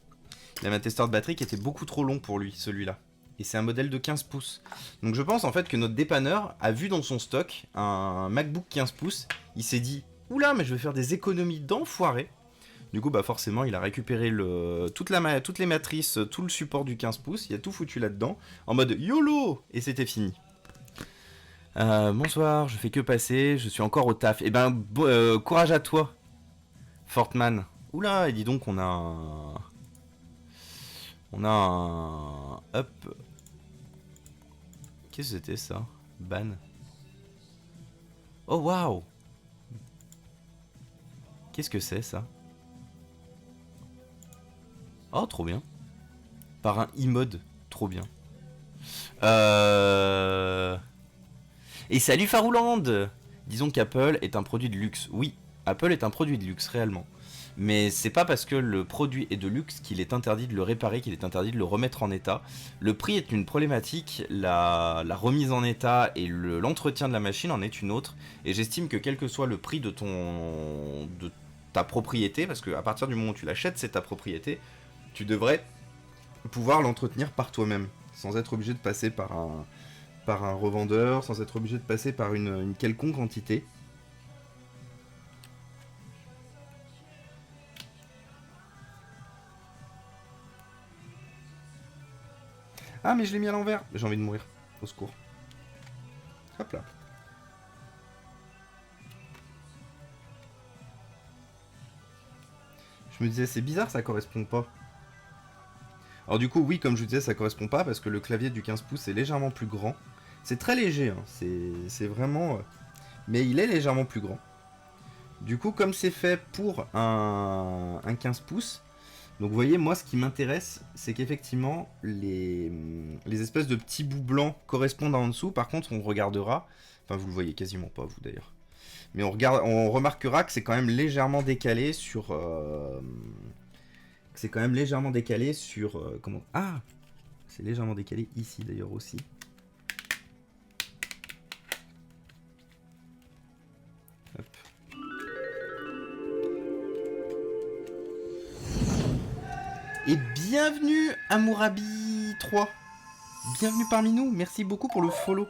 Il avait un testeur de batterie qui était beaucoup trop long pour lui, celui-là. Et c'est un modèle de 15 pouces. Donc je pense en fait que notre dépanneur a vu dans son stock un MacBook 15 pouces. Il s'est dit, oula, mais je vais faire des économies d'enfoiré. Du coup, bah forcément, il a récupéré toutes les matrices, tout le support du 15 pouces. Il a tout foutu là-dedans, en mode YOLO. Et c'était fini. Bonsoir, je fais que passer, je suis encore au taf. Eh ben, courage à toi, Fortman. Oula, et dis donc, on a un... Hop. Qu'est-ce que c'était ça? Ban. Oh waouh. Qu'est-ce que c'est ça? Oh trop bien. Par un e-mode. Trop bien. Et salut Farouland. Disons qu'Apple est un produit de luxe. Oui, Apple est un produit de luxe réellement. Mais c'est pas parce que le produit est de luxe qu'il est interdit de le réparer, qu'il est interdit de le remettre en état. Le prix est une problématique, la remise en état et l'entretien de la machine en est une autre. Et j'estime que quel que soit le prix de ta propriété, parce qu'à partir du moment où tu l'achètes, c'est ta propriété, tu devrais pouvoir l'entretenir par toi-même, sans être obligé de passer par un revendeur, sans être obligé de passer par une quelconque entité. Ah, mais je l'ai mis à l'envers. J'ai envie de mourir. Au secours. Hop là. Je me disais, c'est bizarre, ça correspond pas. Alors du coup, oui, comme je vous disais, ça correspond pas parce que le clavier du 15 pouces est légèrement plus grand. C'est très léger, hein. C'est vraiment... mais il est légèrement plus grand. Du coup, comme c'est fait pour un 15 pouces, donc vous voyez, moi ce qui m'intéresse, c'est qu'effectivement, les espèces de petits bouts blancs correspondent en dessous. Par contre, on regardera, enfin vous le voyez quasiment pas vous d'ailleurs, mais on remarquera que c'est quand même légèrement décalé sur c'est quand même légèrement décalé sur... comment... Ah, c'est légèrement décalé ici d'ailleurs aussi. Hop. Et bienvenue Amourabi 3. Bienvenue parmi nous, merci beaucoup pour le follow.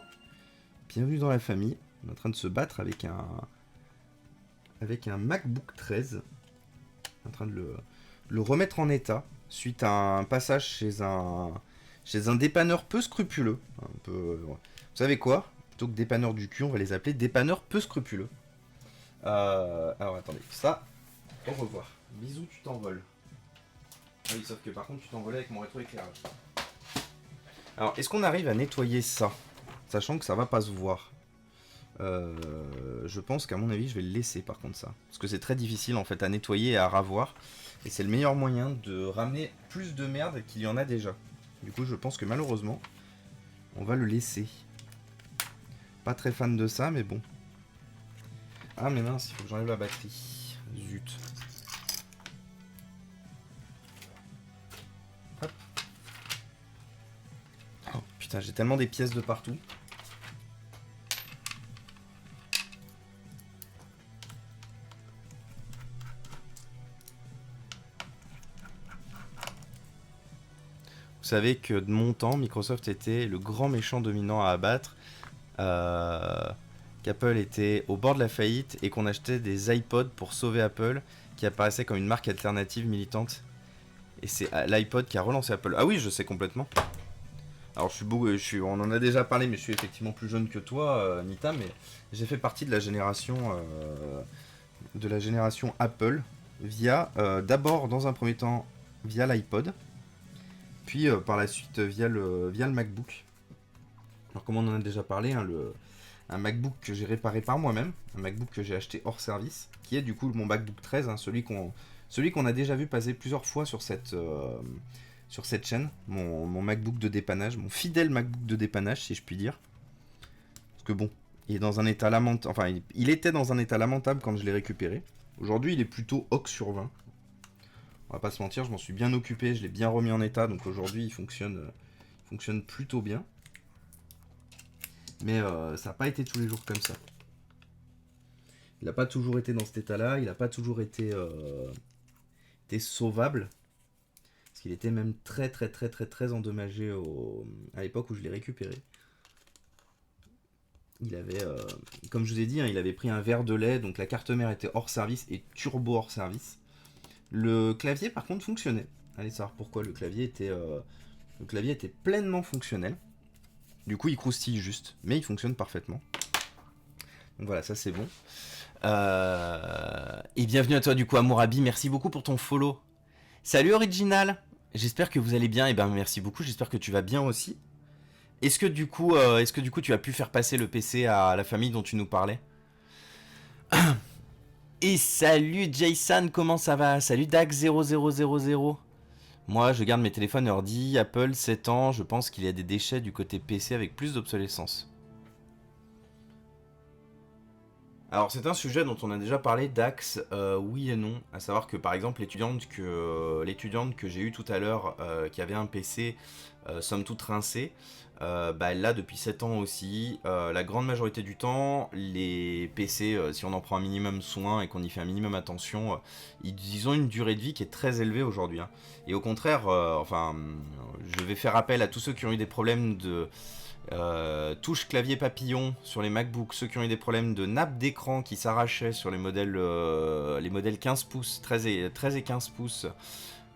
Bienvenue dans la famille. On est en train de se battre avec un MacBook 13. En train de le remettre en état suite à un passage chez un dépanneur peu scrupuleux. Un peu, vous savez quoi? Plutôt que dépanneur du cul, on va les appeler dépanneurs peu scrupuleux. Alors attendez, ça, au revoir. Bisous, tu t'envoles. Ah oui, sauf que par contre, tu t'envolais avec mon rétroéclairage. Alors, est-ce qu'on arrive à nettoyer ça? Sachant que ça va pas se voir. Je pense qu'à mon avis, je vais le laisser par contre ça. Parce que c'est très difficile en fait à nettoyer et à ravoir. Et c'est le meilleur moyen de ramener plus de merde qu'il y en a déjà. Du coup, je pense que malheureusement, on va le laisser. Pas très fan de ça, mais bon. Ah mais mince, il faut que j'enlève la batterie. Zut. Hop. Oh putain, j'ai tellement des pièces de partout. Vous savez que de mon temps, Microsoft était le grand méchant dominant à abattre. Qu'Apple était au bord de la faillite et qu'on achetait des iPods pour sauver Apple, qui apparaissait comme une marque alternative militante. Et c'est l'iPod qui a relancé Apple. Ah oui, je sais complètement. Alors on en a déjà parlé, mais je suis effectivement plus jeune que toi, Nita, mais j'ai fait partie de la génération Apple via, d'abord dans un premier temps via l'iPod, puis par la suite via le MacBook. Alors comme on en a déjà parlé, hein, un MacBook que j'ai réparé par moi-même, un MacBook que j'ai acheté hors service, qui est du coup mon MacBook 13, hein, celui qu'on a déjà vu passer plusieurs fois sur cette chaîne, mon MacBook de dépannage, mon fidèle MacBook de dépannage si je puis dire. Parce que bon, il est dans un état lamentable, enfin il était dans un état lamentable quand je l'ai récupéré. Aujourd'hui il est plutôt Hoc sur 20. On va pas se mentir, je m'en suis bien occupé, je l'ai bien remis en état, donc aujourd'hui il fonctionne plutôt bien. Mais ça n'a pas été tous les jours comme ça. Il n'a pas toujours été dans cet état-là, il n'a pas toujours été sauvable. Parce qu'il était même très très très très très endommagé à l'époque où je l'ai récupéré. Il avait, comme je vous ai dit, hein, il avait pris un verre de lait, donc la carte mère était hors service et turbo hors service. Le clavier par contre fonctionnait. Allez savoir pourquoi le clavier était pleinement fonctionnel. Du coup, il croustille juste, mais il fonctionne parfaitement. Donc voilà, ça c'est bon. Et bienvenue à toi du coup, Amourabi. Merci beaucoup pour ton follow. Salut Original. J'espère que vous allez bien. Et ben merci beaucoup. J'espère que tu vas bien aussi. Est-ce que du coup, tu as pu faire passer le PC à la famille dont tu nous parlais? Et salut Jason, comment ça va? Salut Dax0000. Moi, je garde mes téléphones ordi, Apple 7 ans, je pense qu'il y a des déchets du côté PC avec plus d'obsolescence. Alors, c'est un sujet dont on a déjà parlé, Dax, oui et non. À savoir que, par exemple, l'étudiante que j'ai eue tout à l'heure, qui avait un PC, somme toute rincé, elle l'a depuis 7 ans aussi. La grande majorité du temps, les PC, si on en prend un minimum soin et qu'on y fait un minimum attention, ils ont une durée de vie qui est très élevée aujourd'hui. Hein. Et au contraire, je vais faire appel à tous ceux qui ont eu des problèmes de touche clavier papillon sur les MacBooks, ceux qui ont eu des problèmes de nappe d'écran qui s'arrachaient sur les modèles 15 pouces, 13 et 15 pouces,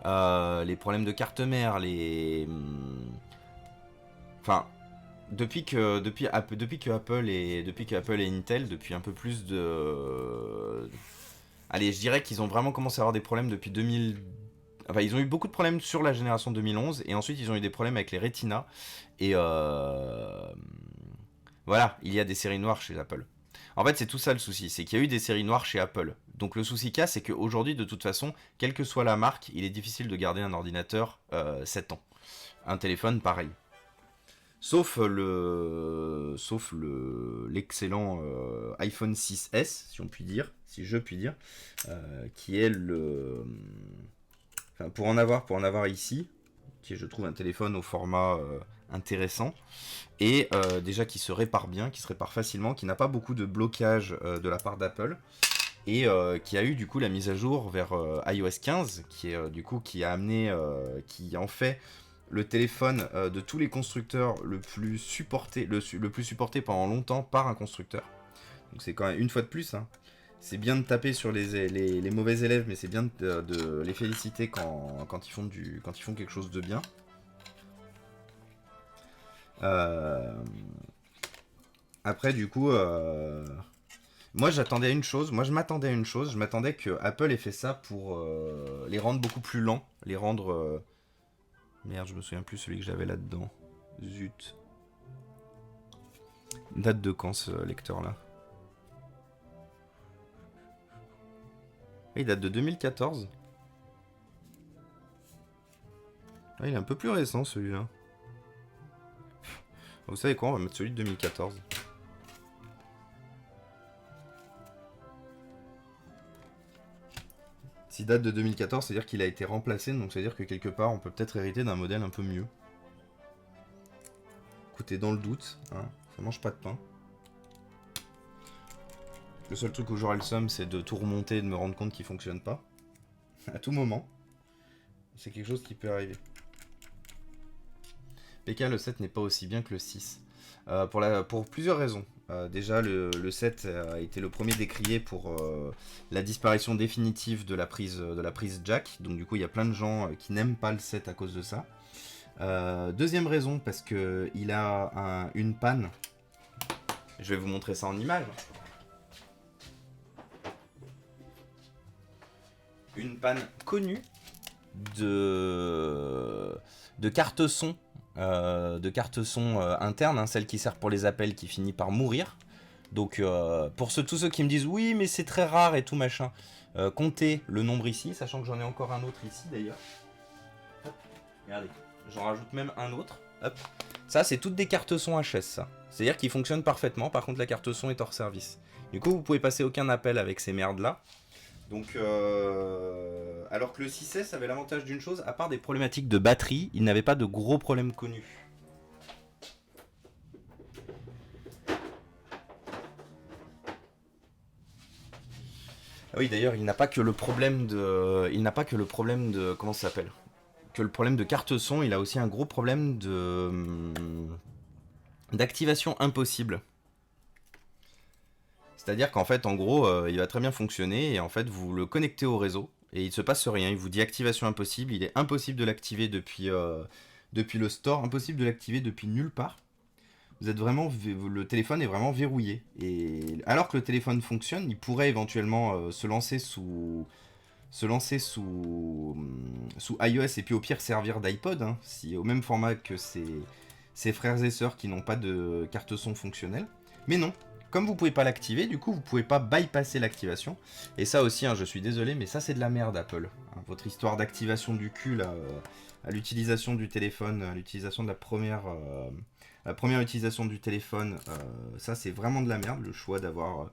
les problèmes de carte mère, Enfin, depuis que Apple et Intel, depuis un peu plus de... Allez, je dirais qu'ils ont vraiment commencé à avoir des problèmes depuis 2000... Enfin, ils ont eu beaucoup de problèmes sur la génération 2011, et ensuite ils ont eu des problèmes avec les Retina, et voilà, il y a des séries noires chez Apple. En fait, c'est tout ça le souci, c'est qu'il y a eu des séries noires chez Apple. Donc le souci qu'il y a, c'est qu'aujourd'hui, de toute façon, quelle que soit la marque, il est difficile de garder un ordinateur 7 ans. Un téléphone, pareil. Sauf l'excellent iPhone 6S, si je puis dire, qui est Enfin, pour en avoir ici, qui est, je trouve, un téléphone au format intéressant, et déjà qui se répare bien, qui se répare facilement, qui n'a pas beaucoup de blocage de la part d'Apple, et qui a eu du coup la mise à jour vers iOS 15, qui est du coup qui a amené, qui en fait le téléphone de tous les constructeurs le plus supporté, le plus supporté pendant longtemps par un constructeur. Donc c'est quand même une fois de plus, hein, c'est bien de taper sur les mauvais élèves, mais c'est bien de les féliciter quand ils font quelque chose de bien. Après, du coup, moi j'attendais une chose, je m'attendais que Apple ait fait ça pour les rendre beaucoup plus lents, les rendre... Merde, je me souviens plus celui que j'avais là-dedans. Zut. Date de quand ce lecteur-là? Il date de 2014. Ah, il est un peu plus récent celui-là. Vous savez quoi, on va mettre celui de 2014. S'il date de 2014, c'est-à-dire qu'il a été remplacé, donc c'est-à-dire que quelque part on peut peut-être hériter d'un modèle un peu mieux. Écoutez, dans le doute, hein, ça mange pas de pain. Le seul truc où j'aurai le somme, c'est de tout remonter et de me rendre compte qu'il fonctionne pas. À tout moment. C'est quelque chose qui peut arriver. PK, le 7 n'est pas aussi bien que le 6. Pour plusieurs raisons. Déjà, le 7 a été le premier décrié pour la disparition définitive de la prise jack. Donc du coup, il y a plein de gens qui n'aiment pas le 7 à cause de ça. Deuxième raison, parce qu'il a une panne. Je vais vous montrer ça en image. Une panne connue de carte son. Interne, hein, celle qui sert pour les appels qui finit par mourir. Donc pour tous ceux qui me disent oui mais c'est très rare et tout machin, comptez le nombre ici, sachant que j'en ai encore un autre ici d'ailleurs. Regardez, j'en rajoute même un autre. Hop. Ça c'est toutes des cartes son HS ça. C'est-à-dire qu'ils fonctionnent parfaitement, par contre la carte son est hors service. Du coup vous pouvez passer aucun appel avec ces merdes là. Donc, alors que le 6S avait l'avantage d'une chose, à part des problématiques de batterie, il n'avait pas de gros problèmes connus. Ah oui, d'ailleurs, il n'a pas que le problème de, comment ça s'appelle ? Que le problème de carte son, il a aussi un gros problème d'activation impossible. C'est-à-dire qu'en fait, en gros, il va très bien fonctionner et en fait, vous le connectez au réseau et il ne se passe rien. Il vous dit activation impossible. Il est impossible de l'activer depuis le store, impossible de l'activer depuis nulle part. Vous êtes vraiment, le téléphone est vraiment verrouillé. Et alors que le téléphone fonctionne, il pourrait éventuellement se lancer sous iOS et puis au pire servir d'iPod, hein, au même format que ses frères et sœurs qui n'ont pas de carte son fonctionnelle. Mais non. Comme vous pouvez pas l'activer, du coup vous pouvez pas bypasser l'activation. Et ça aussi, hein, je suis désolé, mais ça c'est de la merde Apple. Hein, votre histoire d'activation du cul là, à l'utilisation du téléphone, à l'utilisation de la première utilisation du téléphone, ça c'est vraiment de la merde, le choix d'avoir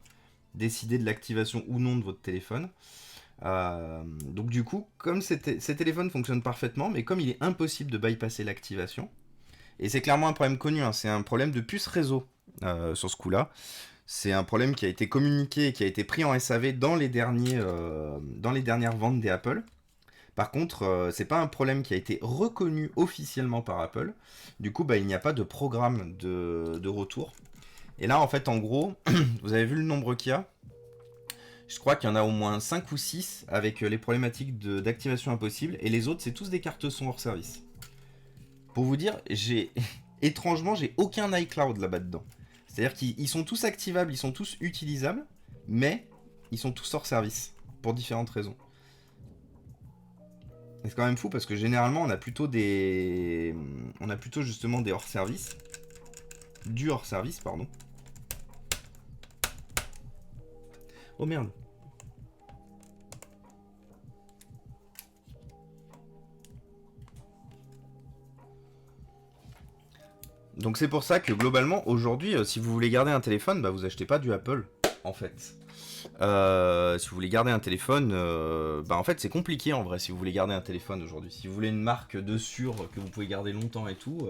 décidé de l'activation ou non de votre téléphone. Donc du coup, comme ces téléphones fonctionnent parfaitement, mais comme il est impossible de bypasser l'activation, et c'est clairement un problème connu, hein, c'est un problème de puce réseau. Sur ce coup-là, c'est un problème qui a été communiqué et qui a été pris en SAV dans les dernières ventes des Apple. Par contre, c'est pas un problème qui a été reconnu officiellement par Apple. Du coup, il n'y a pas de programme de retour. Et là, en fait, en gros, vous avez vu le nombre qu'il y a. Je crois qu'il y en a au moins 5 ou 6 avec les problématiques d'activation impossible. Et les autres, c'est tous des cartes son hors service. Pour vous dire, étrangement, j'ai aucun iCloud là-bas dedans. C'est-à-dire qu'ils sont tous activables, ils sont tous utilisables, mais ils sont tous hors service, pour différentes raisons. C'est quand même fou, parce que généralement, on a plutôt justement des hors-service. Du hors-service, pardon. Oh merde. Donc c'est pour ça que globalement aujourd'hui, si vous voulez garder un téléphone, vous achetez pas du Apple. en fait. Si vous voulez garder un téléphone, en fait c'est compliqué en vrai si vous voulez garder un téléphone aujourd'hui. Si vous voulez une marque de sûr que vous pouvez garder longtemps et tout.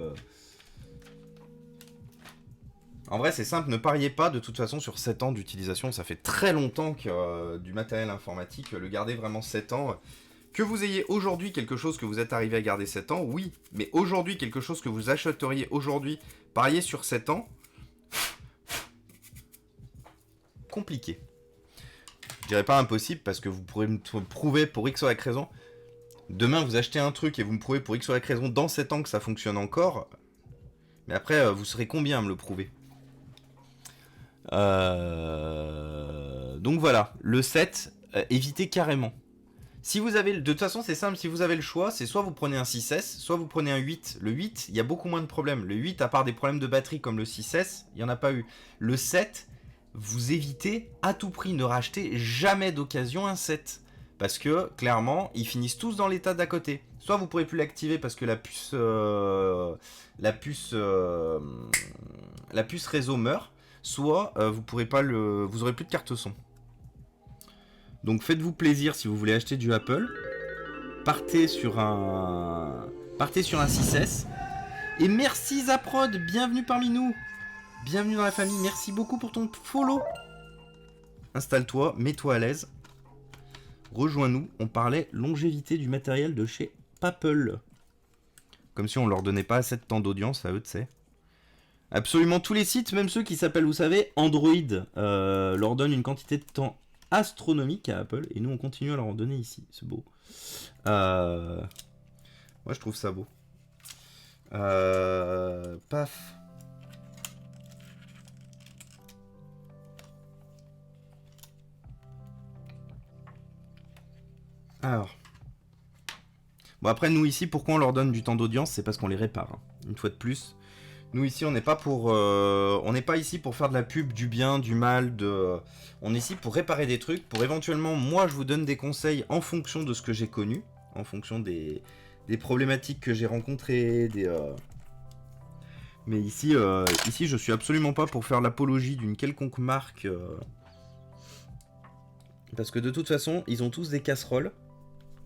En vrai c'est simple, ne pariez pas de toute façon sur 7 ans d'utilisation. Ça fait très longtemps que du matériel informatique, le garder vraiment 7 ans. Que vous ayez aujourd'hui quelque chose que vous êtes arrivé à garder 7 ans, oui. Mais aujourd'hui quelque chose que vous achèteriez aujourd'hui, parier sur 7 ans, compliqué. Je dirais pas impossible parce que vous pourrez me prouver pour X ou Y raison. Demain vous achetez un truc et vous me prouvez pour X ou Y raison dans 7 ans que ça fonctionne encore. Mais après vous serez combien à me le prouver? Donc voilà, le 7, évitez carrément. Si vous avez, de toute façon c'est simple, si vous avez le choix, c'est soit vous prenez un 6S, soit vous prenez un 8. Le 8, il y a beaucoup moins de problèmes. Le 8, à part des problèmes de batterie comme le 6S, il n'y en a pas eu. Le 7, vous évitez à tout prix, ne rachetez jamais d'occasion un 7. Parce que, clairement, ils finissent tous dans l'état d'à côté. Soit vous ne pourrez plus l'activer parce que la puce réseau meurt, soit vous pourrez pas vous aurez plus de carte son. Donc faites-vous plaisir si vous voulez acheter du Apple. Partez sur un 6S. Et merci Zaprod, bienvenue parmi nous. Bienvenue dans la famille, merci beaucoup pour ton follow. Installe-toi, mets-toi à l'aise. Rejoins-nous, on parlait longévité du matériel de chez Apple. Comme si on leur donnait pas assez de temps d'audience à eux, tu sais. Absolument tous les sites, même ceux qui s'appellent, vous savez, Android, leur donnent une quantité de temps astronomique à Apple, et nous on continue à leur en donner ici, c'est beau. Moi je trouve ça beau. Paf. Alors. Bon après nous ici, pourquoi on leur donne du temps d'audience? C'est parce qu'on les répare, hein. Une fois de plus. Nous ici on n'est pas pour, on n'est pas ici pour faire de la pub, du bien, du mal, on est ici pour réparer des trucs, pour éventuellement, moi je vous donne des conseils en fonction de ce que j'ai connu, en fonction des problématiques que j'ai rencontrées, mais ici je suis absolument pas pour faire l'apologie d'une quelconque marque, parce que de toute façon ils ont tous des casseroles,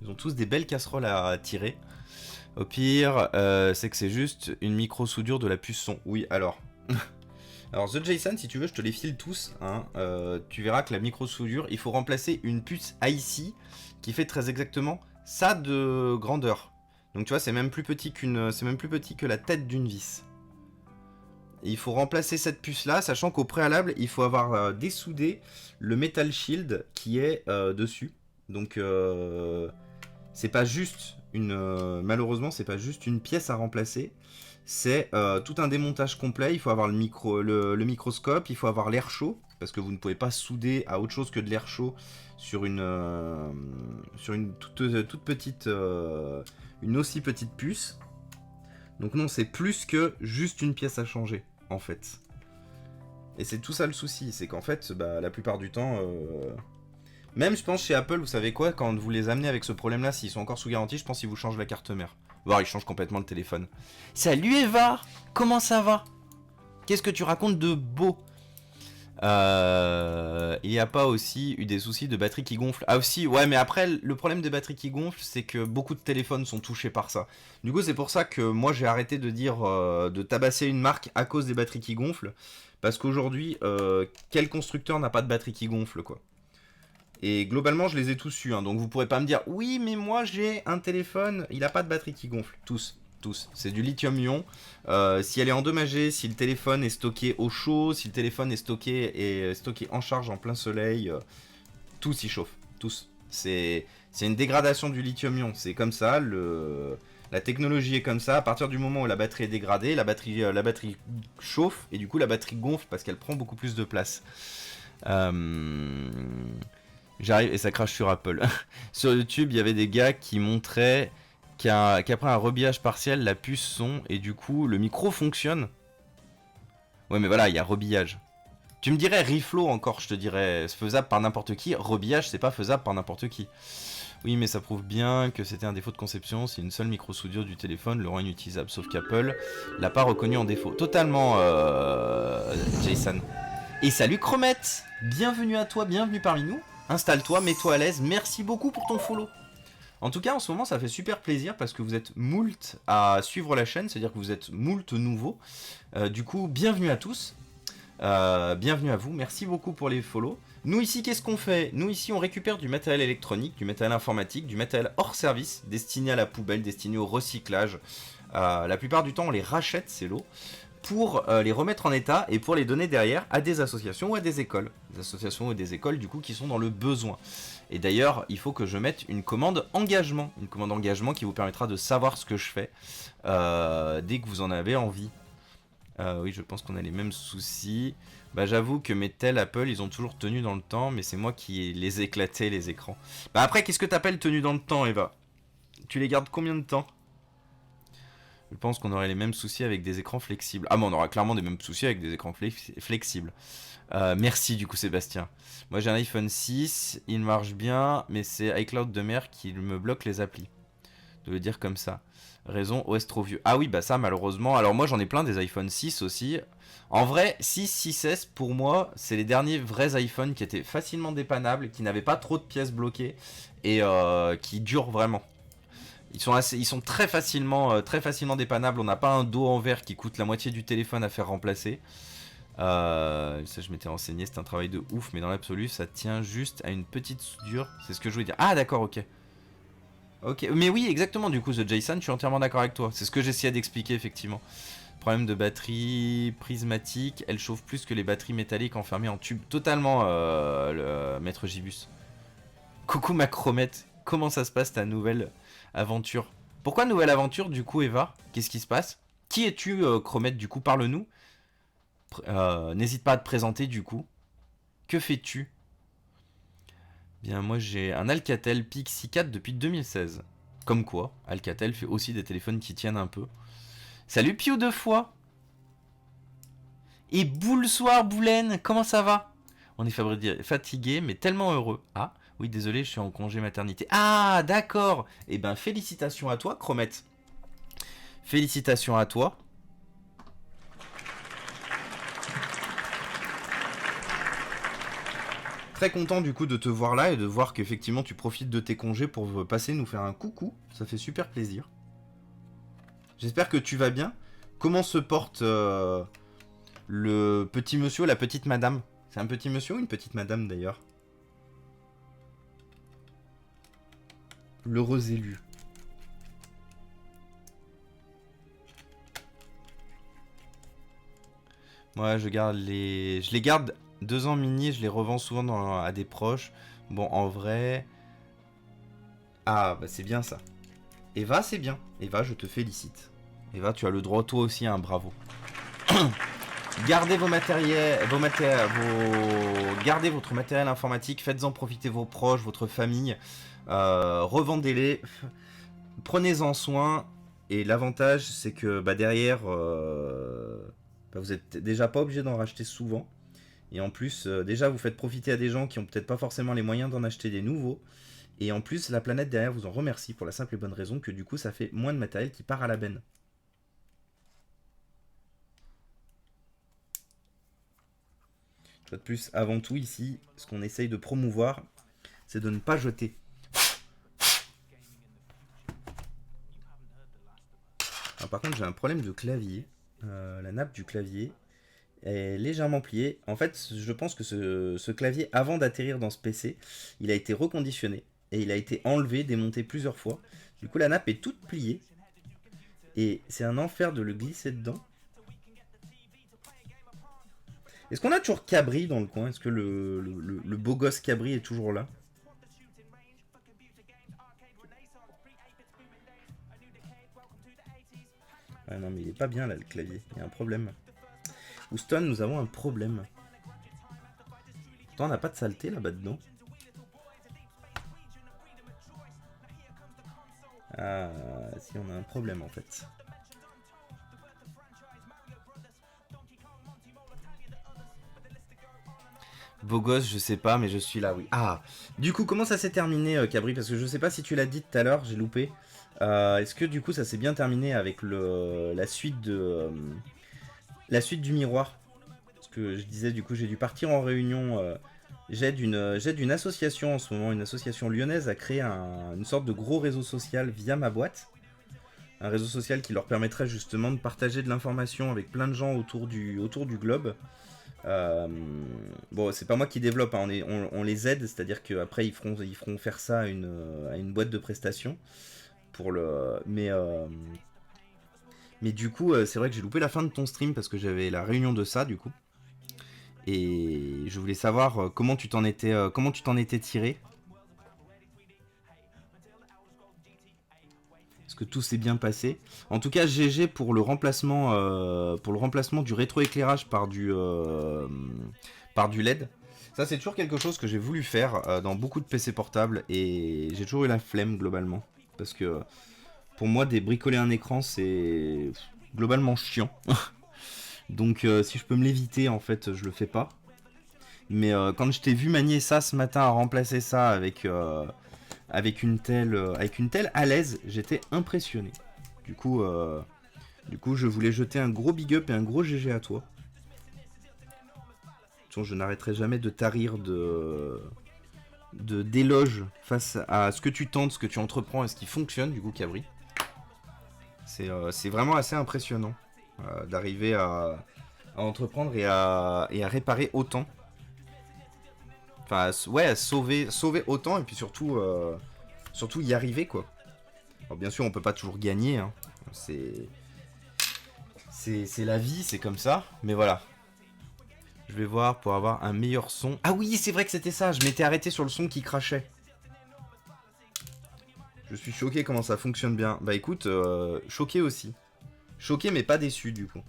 ils ont tous des belles casseroles à tirer. Au pire, c'est que c'est juste une micro-soudure de la puce son. Oui, alors. Alors, The Jason, si tu veux, je te les file tous. Hein. Tu verras que la micro-soudure, il faut remplacer une puce IC qui fait très exactement ça de grandeur. Donc, tu vois, c'est même plus petit que la tête d'une vis. Et il faut remplacer cette puce-là, sachant qu'au préalable, il faut avoir dessoudé le Metal Shield qui est dessus. Donc, c'est pas juste malheureusement c'est pas juste une pièce à remplacer, c'est tout un démontage complet. Il faut avoir le microscope, il faut avoir l'air chaud, parce que vous ne pouvez pas souder à autre chose que de l'air chaud sur une toute petite une aussi petite puce. Donc non, c'est plus que juste une pièce à changer en fait. Et c'est tout ça le souci, c'est qu'en fait la plupart du temps même, je pense, chez Apple, vous savez quoi, quand vous les amenez avec ce problème-là, s'ils sont encore sous garantie, je pense qu'ils vous changent la carte mère. Voire, ils changent complètement le téléphone. Salut Eva, comment ça va? Qu'est-ce que tu racontes de beau? Il n'y a pas aussi eu des soucis de batterie qui gonflent? Ah aussi, ouais, mais après, le problème des batteries qui gonflent, c'est que beaucoup de téléphones sont touchés par ça. Du coup, c'est pour ça que moi, j'ai arrêté de dire de tabasser une marque à cause des batteries qui gonflent. Parce qu'aujourd'hui, quel constructeur n'a pas de batterie qui gonfle, quoi? Et globalement, je les ai tous eus, hein, donc vous pourrez pas me dire « Oui, mais moi j'ai un téléphone, il a pas de batterie qui gonfle. » Tous. C'est du lithium-ion. Si elle est endommagée, si le téléphone est stocké au chaud, si le téléphone est stocké en charge en plein soleil, tous y chauffent. Tous. C'est une dégradation du lithium-ion. C'est comme ça, la technologie est comme ça. À partir du moment où la batterie est dégradée, la batterie chauffe, et du coup la batterie gonfle parce qu'elle prend beaucoup plus de place. J'arrive et ça crache sur Apple. Sur YouTube, il y avait des gars qui montraient qu'après un rebillage partiel, la puce son et du coup le micro fonctionne. Ouais, mais voilà, il y a rebillage. Tu me dirais reflow encore, je te dirais c'est faisable par n'importe qui. Rebillage, c'est pas faisable par n'importe qui. Oui, mais ça prouve bien que c'était un défaut de conception. Si une seule micro-soudure du téléphone le rend inutilisable, sauf qu'Apple l'a pas reconnu en défaut. Totalement, Jason. Et salut Chromette, bienvenue à toi, bienvenue parmi nous. Installe-toi, mets-toi à l'aise, merci beaucoup pour ton follow. En tout cas, en ce moment, ça fait super plaisir parce que vous êtes moult à suivre la chaîne, c'est-à-dire que vous êtes moult nouveaux. Du coup, bienvenue à tous, bienvenue à vous, merci beaucoup pour les follow. Nous ici, qu'est-ce qu'on fait? Nous ici, on récupère du matériel électronique, du matériel informatique, du matériel hors service, destiné à la poubelle, destiné au recyclage. La plupart du temps, on les rachète, ces lots, pour les remettre en état et pour les donner derrière à des associations ou à des écoles. Des associations ou des écoles, du coup, qui sont dans le besoin. Et d'ailleurs, il faut que je mette une commande engagement. Une commande engagement qui vous permettra de savoir ce que je fais dès que vous en avez envie. Oui, je pense qu'on a les mêmes soucis. Bah, j'avoue que mes tels Apple, ils ont toujours tenu dans le temps, mais c'est moi qui les éclatais, les écrans. Bah après, qu'est-ce que t'appelles tenu dans le temps, Eva? Tu les gardes combien de temps? Je pense qu'on aurait les mêmes soucis avec des écrans flexibles. Ah, mais on aura clairement des mêmes soucis avec des écrans flexibles. Merci du coup Sébastien. Moi j'ai un iPhone 6, il marche bien, mais c'est iCloud de merde qui me bloque les applis. De le dire comme ça. Raison, OS trop vieux. Ah oui, bah ça malheureusement. Alors moi j'en ai plein des iPhone 6 aussi. En vrai, 6, 6S pour moi, c'est les derniers vrais iPhones qui étaient facilement dépannables, qui n'avaient pas trop de pièces bloquées et qui durent vraiment. Ils sont très facilement dépannables. On n'a pas un dos en verre qui coûte la moitié du téléphone à faire remplacer. Ça je m'étais renseigné, c'est un travail de ouf, mais dans l'absolu ça tient juste à une petite soudure. C'est ce que je voulais dire. Ah d'accord, ok. Ok, mais oui exactement, du coup The Jason, je suis entièrement d'accord avec toi. C'est ce que j'essayais d'expliquer effectivement. Problème de batterie prismatique, elle chauffe plus que les batteries métalliques enfermées en tube. Totalement le maître Gibus. Coucou Macromette, comment ça se passe ta nouvelle aventure? Pourquoi nouvelle aventure du coup Eva? Qu'est-ce qui se passe? Qui es-tu Chromette du coup? Parle-nous. N'hésite pas à te présenter du coup. Que fais-tu? Bien, moi j'ai un Alcatel Pixie 4 depuis 2016. Comme quoi, Alcatel fait aussi des téléphones qui tiennent un peu. Salut Pio deux fois. Et Boulsoir Boulaine, comment ça va? On est fatigué mais tellement heureux. Ah, oui désolé, je suis en congé maternité. Ah, d'accord. Eh ben félicitations à toi, Chromette. Félicitations à toi. Très content du coup de te voir là et de voir qu'effectivement tu profites de tes congés pour passer nous faire un coucou. Ça fait super plaisir. J'espère que tu vas bien. Comment se porte le petit monsieur, la petite madame? C'est un petit monsieur ou une petite madame d'ailleurs? L'heureux élu. Moi je les garde 2 ans mini, je les revends souvent à des proches. Bon, en vrai... Ah, bah c'est bien ça. Eva, c'est bien. Eva, je te félicite. Eva, tu as le droit toi aussi à un bravo. Gardez vos matériels, gardez votre matériel informatique, faites-en profiter vos proches, votre famille. Revendez-les. Prenez-en soin. Et l'avantage, c'est que bah, derrière, vous êtes déjà pas obligé d'en racheter souvent. Et en plus, déjà, vous faites profiter à des gens qui ont peut-être pas forcément les moyens d'en acheter des nouveaux. Et en plus, la planète derrière vous en remercie pour la simple et bonne raison que du coup, ça fait moins de matériel qui part à la benne. Une fois de plus, avant tout ici, ce qu'on essaye de promouvoir, c'est de ne pas jeter. Alors, par contre, j'ai un problème de clavier. La nappe du clavier est légèrement pliée. En fait, je pense que ce clavier, avant d'atterrir dans ce PC, il a été reconditionné et il a été enlevé, démonté plusieurs fois. Du coup, la nappe est toute pliée et c'est un enfer de le glisser dedans. Est-ce qu'on a toujours Cabri dans le coin? Est-ce que le beau gosse Cabri est toujours là? Ah non, mais il est pas bien là le clavier, il y a un problème. Houston, nous avons un problème. Pourtant, on n'a pas de saleté là-bas dedans. Ah, si, on a un problème en fait. Beau gosse, je sais pas, mais je suis là, oui. Ah, du coup, comment ça s'est terminé, Cabri? Parce que je sais pas si tu l'as dit tout à l'heure, j'ai loupé. Est-ce que du coup, ça s'est bien terminé avec la suite du miroir? ce que je disais, du coup, j'ai dû partir en réunion. J'aide une association en ce moment, une association lyonnaise, à créer une sorte de gros réseau social via ma boîte. Un réseau social qui leur permettrait justement de partager de l'information avec plein de gens autour du globe. Bon, c'est pas moi qui développe, hein, on les aide, c'est-à-dire qu'après ils feront faire ça à une boîte de prestations. Mais du coup, c'est vrai que j'ai loupé la fin de ton stream parce que j'avais la réunion de ça, du coup. Et je voulais savoir comment tu t'en étais tiré. Est-ce que tout s'est bien passé? En tout cas, GG pour le remplacement du rétroéclairage par du LED. Ça, c'est toujours quelque chose que j'ai voulu faire dans beaucoup de PC portables et j'ai toujours eu la flemme globalement. Parce que pour moi, bricoler un écran, c'est globalement chiant. Donc, si je peux me l'éviter, en fait, je le fais pas. Mais quand je t'ai vu manier ça ce matin, à remplacer ça avec une telle à l'aise, j'étais impressionné. Du coup, je voulais jeter un gros big up et un gros GG à toi. Je n'arrêterai jamais de tarir d'éloges face à ce que tu tentes, ce que tu entreprends et ce qui fonctionne, du coup, Cabri. C'est vraiment assez impressionnant d'arriver à entreprendre et à réparer autant. Enfin, ouais, à sauver autant et puis surtout y arriver, quoi. Alors, bien sûr, on peut pas toujours gagner, hein. C'est la vie, c'est comme ça. Mais voilà. Je vais voir pour avoir un meilleur son. Ah oui, c'est vrai que c'était ça. Je m'étais arrêté sur le son qui crachait. Je suis choqué comment ça fonctionne bien. Bah écoute, choqué aussi. Choqué mais pas déçu du coup.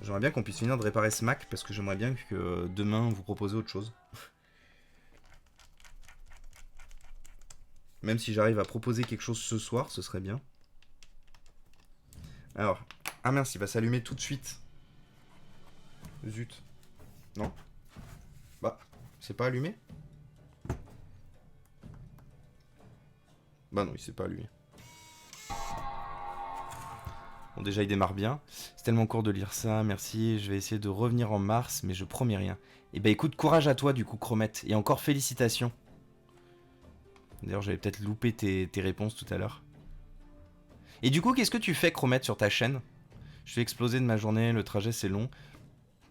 J'aimerais bien qu'on puisse finir de réparer ce Mac parce que j'aimerais bien que demain vous proposez autre chose. Même si j'arrive à proposer quelque chose ce soir, ce serait bien. Alors, ah mince, il va s'allumer tout de suite. Zut. Non. Bah, c'est pas allumé? Bah non, il s'est pas allumé. Bon, déjà, il démarre bien. C'est tellement court de lire ça, merci. Je vais essayer de revenir en mars, mais je promets rien. Et bah écoute, courage à toi du coup, Chromette. Et encore félicitations. D'ailleurs, j'avais peut-être loupé tes réponses tout à l'heure. Et du coup, qu'est-ce que tu fais, Chromette, sur ta chaîne? Je fais exploser de ma journée, le trajet c'est long.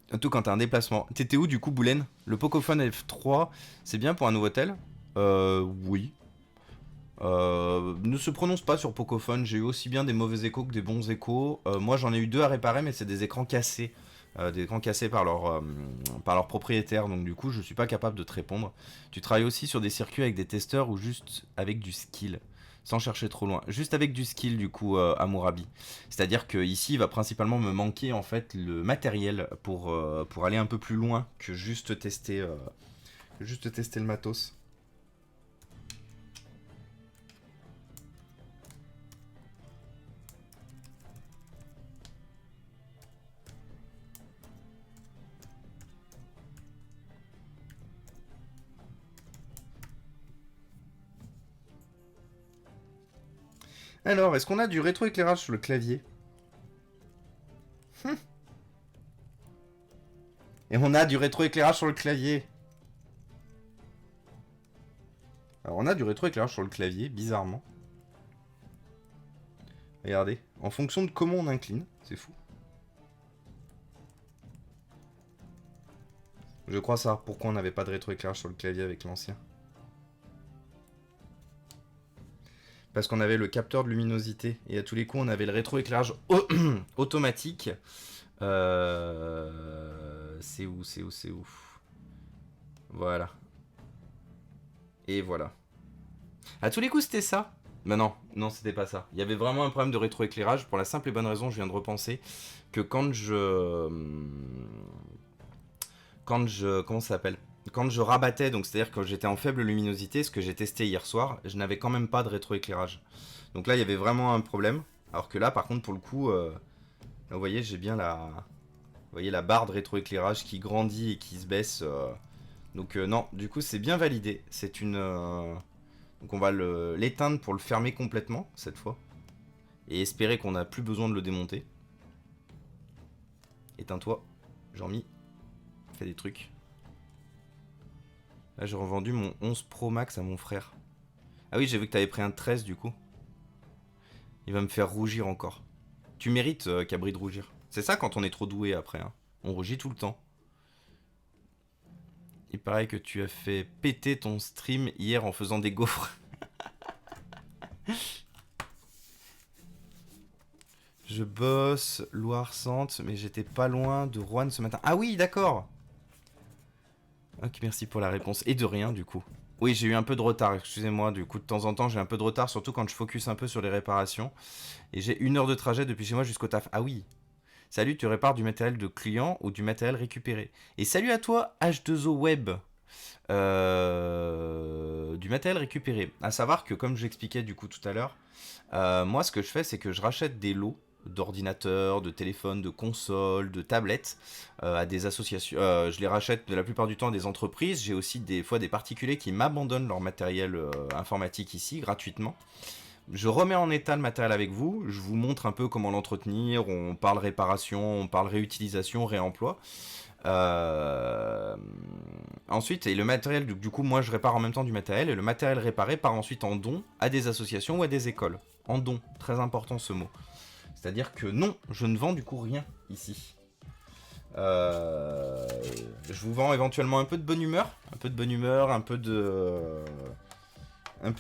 Surtout quand t'as un déplacement. T'étais où du coup, Boulen? Le Pocophone F3, c'est bien pour un nouveau tel? Oui. Ne se prononce pas sur Pocophone, j'ai eu aussi bien des mauvais échos que des bons échos. Moi j'en ai eu 2 à réparer, mais c'est des écrans cassés. Des écrans cassés par leur propriétaire, donc du coup je suis pas capable de te répondre. Tu travailles aussi sur des circuits avec des testeurs ou juste avec du skill? Sans chercher trop loin. Juste avec du skill du coup, Amourabi. C'est-à-dire que ici il va principalement me manquer en fait le matériel pour aller un peu plus loin que juste tester le matos. Alors, est-ce qu'on a du rétroéclairage sur le clavier? Et on a du rétroéclairage sur le clavier. Alors, on a du rétroéclairage sur le clavier, bizarrement. Regardez, en fonction de comment on incline, c'est fou. Je crois ça, pourquoi on n'avait pas de rétroéclairage sur le clavier avec l'ancien. Parce qu'on avait le capteur de luminosité, et à tous les coups on avait le rétroéclairage automatique. C'est où? Voilà. Et voilà. À tous les coups c'était ça. Mais non, c'était pas ça. Il y avait vraiment un problème de rétroéclairage pour la simple et bonne raison, je viens de repenser, que comment ça s'appelle? Quand je rabattais, donc c'est-à-dire que j'étais en faible luminosité, ce que j'ai testé hier soir, je n'avais quand même pas de rétroéclairage. Donc là, il y avait vraiment un problème. Alors que là, par contre, pour le coup, là, vous voyez, j'ai bien la barre de rétroéclairage qui grandit et qui se baisse. Donc non, du coup, c'est bien validé. C'est une... Donc on va l'éteindre pour le fermer complètement, cette fois. Et espérer qu'on n'a plus besoin de le démonter. Éteins-toi. Jean-Mi. Fais des trucs. Là, j'ai revendu mon 11 Pro Max à mon frère. Ah oui, j'ai vu que t'avais pris un 13 du coup. Il va me faire rougir encore. Tu mérites, Cabri, de rougir. C'est ça quand on est trop doué après. Hein. On rougit tout le temps. Il paraît que tu as fait péter ton stream hier en faisant des gaufres. Je bosse Loire-Sante, mais j'étais pas loin de Roanne ce matin. Ah oui, d'accord. Ok, merci pour la réponse. Et de rien, du coup. Oui, j'ai eu un peu de retard, excusez-moi. Du coup, de temps en temps, j'ai un peu de retard, surtout quand je focus un peu sur les réparations. Et j'ai 1 heure de trajet depuis chez moi jusqu'au taf. Ah oui. Salut, tu répares du matériel de client ou du matériel récupéré. Et salut à toi, H2O Web. Du matériel récupéré. À savoir que, comme j'expliquais du coup tout à l'heure, moi, ce que je fais, c'est que je rachète des lots d'ordinateurs, de téléphones, de consoles, de tablettes à des associations. Je les rachète de la plupart du temps à des entreprises. J'ai aussi des fois des particuliers qui m'abandonnent leur matériel informatique ici gratuitement. Je remets en état le matériel avec vous, je vous montre un peu comment l'entretenir, on parle réparation, on parle réutilisation, réemploi. Ensuite, et le matériel, du coup, moi je répare en même temps du matériel, et le matériel réparé part ensuite en don à des associations ou à des écoles. En don, très important ce mot. C'est-à-dire que non, je ne vends du coup rien ici. Je vous vends éventuellement un peu de bonne humeur, un peu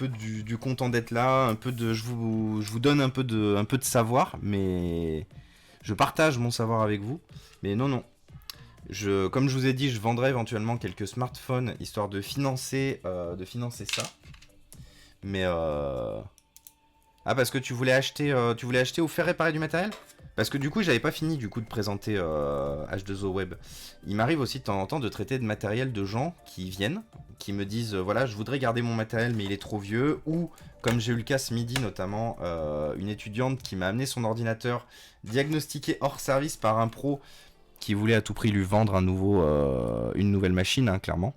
du content d'être là, un peu de, je vous donne un peu de savoir, mais je partage mon savoir avec vous. Mais non. Comme je vous ai dit, je vendrai éventuellement quelques smartphones histoire de financer ça. Mais parce que tu voulais acheter ou faire réparer du matériel? Parce que du coup, j'avais pas fini du coup de présenter H2O Web. Il m'arrive aussi de temps en temps de traiter de matériel de gens qui viennent, qui me disent voilà, je voudrais garder mon matériel mais il est trop vieux. Ou comme j'ai eu le cas ce midi notamment, une étudiante qui m'a amené son ordinateur diagnostiqué hors service par un pro qui voulait à tout prix lui vendre une nouvelle machine, hein, clairement.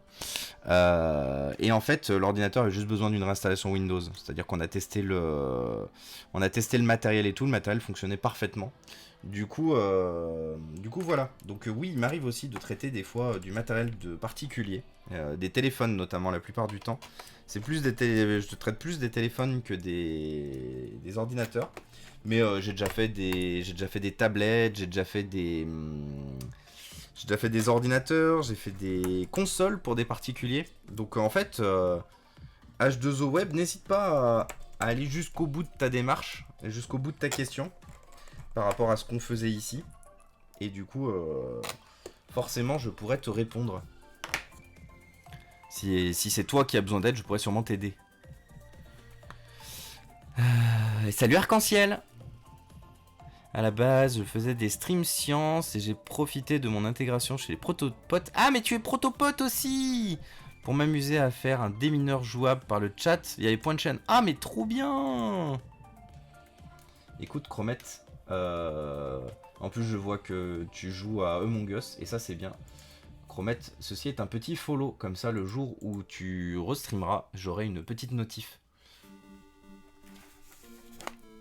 Et en fait, l'ordinateur a juste besoin d'une réinstallation Windows. C'est-à-dire qu'on a testé le matériel et tout, le matériel fonctionnait parfaitement. Du coup, voilà. Donc oui, il m'arrive aussi de traiter des fois du matériel de particuliers, des téléphones notamment la plupart du temps. Je traite plus des téléphones que des ordinateurs. Mais j'ai déjà fait des tablettes, j'ai déjà fait des ordinateurs, j'ai fait des consoles pour des particuliers. Donc en fait, H2O Web, n'hésite pas à aller jusqu'au bout de ta démarche, et jusqu'au bout de ta question, par rapport à ce qu'on faisait ici. Et du coup, forcément, je pourrais te répondre. Si c'est toi qui as besoin d'aide, je pourrais sûrement t'aider. Salut Arc-en-Ciel! À la base, je faisais des streams sciences et j'ai profité de mon intégration chez les protopotes. Ah, mais tu es protopote aussi! Pour m'amuser à faire un démineur jouable par le chat via les points de chaîne. Ah, mais trop bien! Écoute, Chromette, en plus je vois que tu joues à Among Us et ça c'est bien. Chromette, ceci est un petit follow. Comme ça, le jour où tu restreameras, j'aurai une petite notif.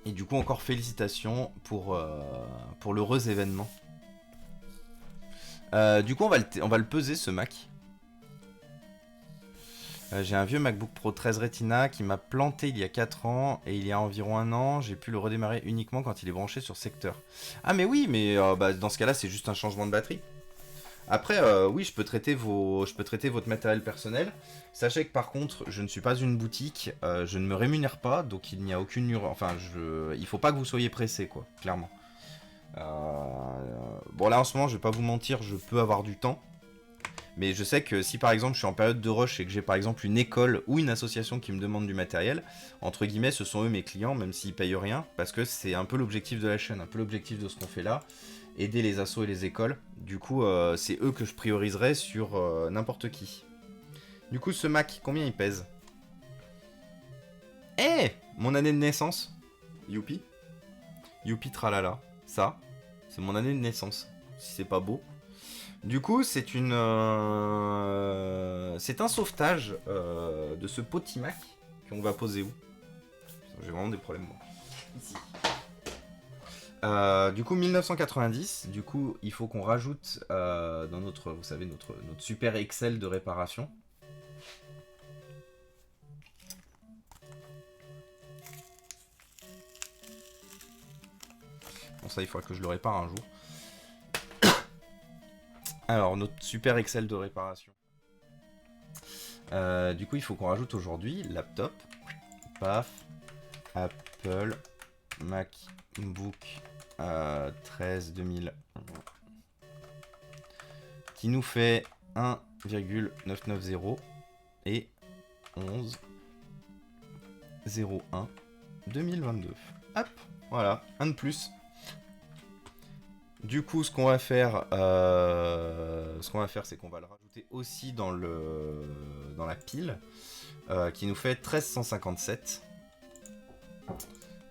Et du coup, encore félicitations pour l'heureux événement. Du coup, on va le peser, ce Mac. J'ai un vieux MacBook Pro 13 Retina qui m'a planté il y a 4 ans. Et il y a environ 1 an, j'ai pu le redémarrer uniquement quand il est branché sur secteur. Ah mais oui, mais dans ce cas-là, c'est juste un changement de batterie. Après, oui, je peux traiter votre matériel personnel. Sachez que par contre, je ne suis pas une boutique, je ne me rémunère pas, donc il n'y a aucune... Enfin, il faut pas que vous soyez pressé, quoi, clairement. Bon, là, en ce moment, je vais pas vous mentir, je peux avoir du temps. Mais je sais que si, par exemple, je suis en période de rush et que j'ai, par exemple, une école ou une association qui me demande du matériel, entre guillemets, ce sont eux mes clients, même s'ils payent rien, parce que c'est un peu l'objectif de la chaîne, un peu l'objectif de ce qu'on fait là. Aider les assos et les écoles. Du coup, c'est eux que je prioriserai sur n'importe qui. Du coup, ce Mac, combien il pèse? Eh, mon année de naissance. Youpi. Youpi tralala. Ça, c'est mon année de naissance. Si c'est pas beau. Du coup, c'est un sauvetage de ce petit Mac qu'on va poser où? J'ai vraiment des problèmes, moi. Ici. Du coup 1990, du coup il faut qu'on rajoute dans notre, vous savez, notre super Excel de réparation. Bon ça il faudra que je le répare un jour. Alors notre super Excel de réparation. Du coup il faut qu'on rajoute aujourd'hui laptop, paf, Apple, MacBook 13 2000 qui nous fait 1,990 et 11,01 2022. Hop, voilà, un de plus. Du coup, ce qu'on va faire, c'est qu'on va le rajouter aussi dans la pile, qui nous fait 1357.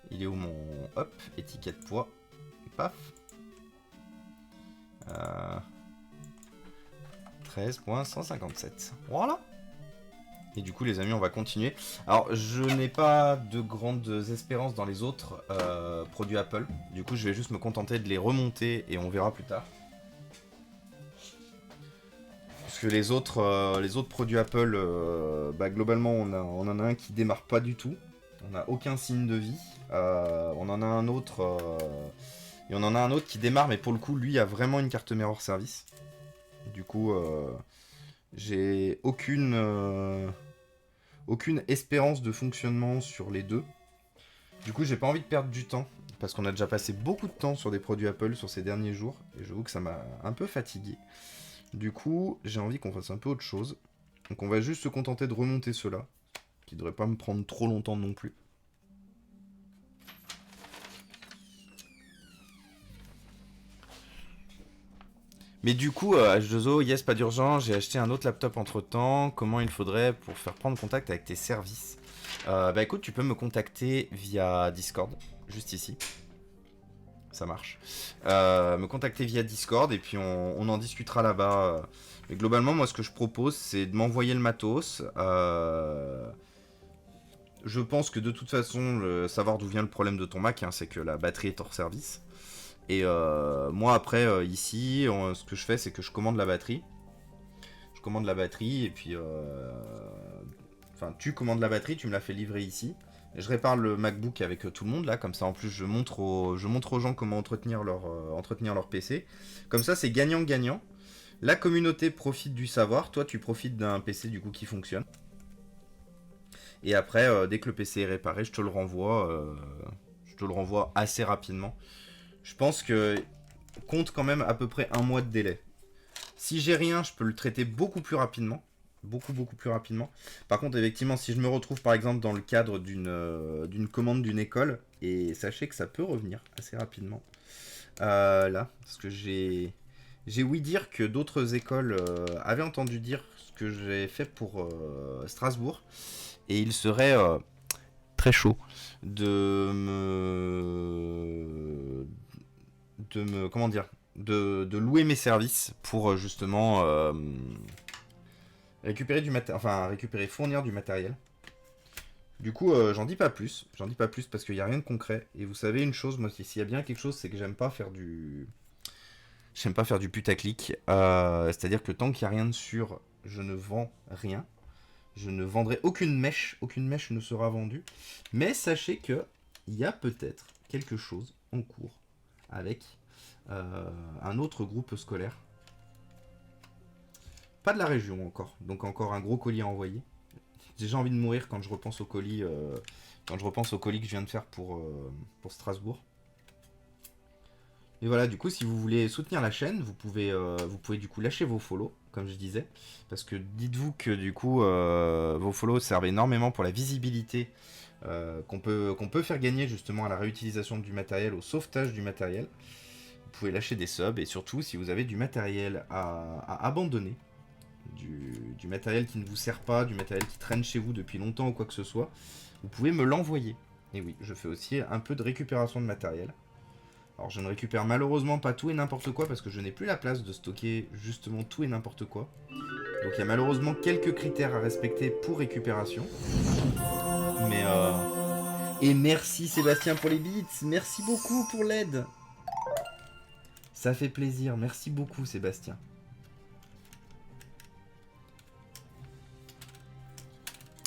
Il est où mon hop étiquette poids, paf. 13.157. Voilà. Et du coup, les amis, on va continuer. Alors, je n'ai pas de grandes espérances dans les autres produits Apple. Du coup, je vais juste me contenter de les remonter et on verra plus tard. Parce que les autres produits Apple, globalement, on en a un qui démarre pas du tout. On n'a aucun signe de vie. On en a un autre... et on en a un autre qui démarre, mais pour le coup, lui a vraiment une carte mère hors service. Du coup, j'ai aucune espérance de fonctionnement sur les deux. Du coup, j'ai pas envie de perdre du temps, parce qu'on a déjà passé beaucoup de temps sur des produits Apple sur ces derniers jours, et j'avoue que ça m'a un peu fatigué. Du coup, j'ai envie qu'on fasse un peu autre chose. Donc on va juste se contenter de remonter ceux-là, qui devrait pas me prendre trop longtemps non plus. Mais du coup, H2O, yes, pas d'urgence, j'ai acheté un autre laptop entre temps. Comment il faudrait pour faire prendre contact avec tes services? Écoute, tu peux me contacter via Discord, juste ici. Ça marche. Me contacter via Discord et puis on en discutera là-bas. Mais globalement, moi, ce que je propose, c'est de m'envoyer le matos. Je pense que de toute façon, savoir d'où vient le problème de ton Mac, hein, c'est que la batterie est hors service. Et moi après ici, ce que je fais c'est que je commande la batterie. Je commande la batterie et puis... Enfin tu commandes la batterie, tu me la fais livrer ici. Et je répare le MacBook avec tout le monde là, comme ça en plus je montre aux gens comment entretenir leur PC. Comme ça c'est gagnant-gagnant. La communauté profite du savoir, toi tu profites d'un PC du coup qui fonctionne. Et après dès que le PC est réparé, je te le renvoie assez rapidement. Je pense que compte quand même à peu près un mois de délai. Si j'ai rien, je peux le traiter beaucoup plus rapidement. Beaucoup plus rapidement. Par contre, effectivement, si je me retrouve par exemple dans le cadre d'une commande d'une école, et sachez que ça peut revenir assez rapidement. Là, parce que j'ai ouï dire que d'autres écoles avaient entendu dire ce que j'ai fait pour Strasbourg. Et il serait très chaud de louer mes services pour justement fournir du matériel. Du coup, j'en dis pas plus parce qu'il n'y a rien de concret. Et vous savez une chose, moi, s'il y a bien quelque chose, c'est que j'aime pas faire du putaclic. C'est-à-dire que tant qu'il n'y a rien de sûr, je ne vends rien. Je ne vendrai aucune mèche ne sera vendue. Mais sachez que il y a peut-être quelque chose en cours avec un autre groupe scolaire. Pas de la région encore, donc encore un gros colis à envoyer. J'ai déjà envie de mourir quand je repense au colis, que je viens de faire pour Strasbourg. Et voilà, du coup, si vous voulez soutenir la chaîne, vous pouvez du coup lâcher vos follow, comme je disais, parce que dites-vous que du coup, vos follow servent énormément pour la visibilité qu'on peut faire gagner justement à la réutilisation du matériel, au sauvetage du matériel. Vous pouvez lâcher des subs et surtout si vous avez du matériel à abandonner, du matériel qui ne vous sert pas, du matériel qui traîne chez vous depuis longtemps ou quoi que ce soit, vous pouvez me l'envoyer. Et oui, je fais aussi un peu de récupération de matériel. Alors je ne récupère malheureusement pas tout et n'importe quoi parce que je n'ai plus la place de stocker justement tout et n'importe quoi. Donc il y a malheureusement quelques critères à respecter pour récupération. Mais Et merci Sébastien pour les bits, merci beaucoup pour l'aide. Ça fait plaisir. Merci beaucoup, Sébastien.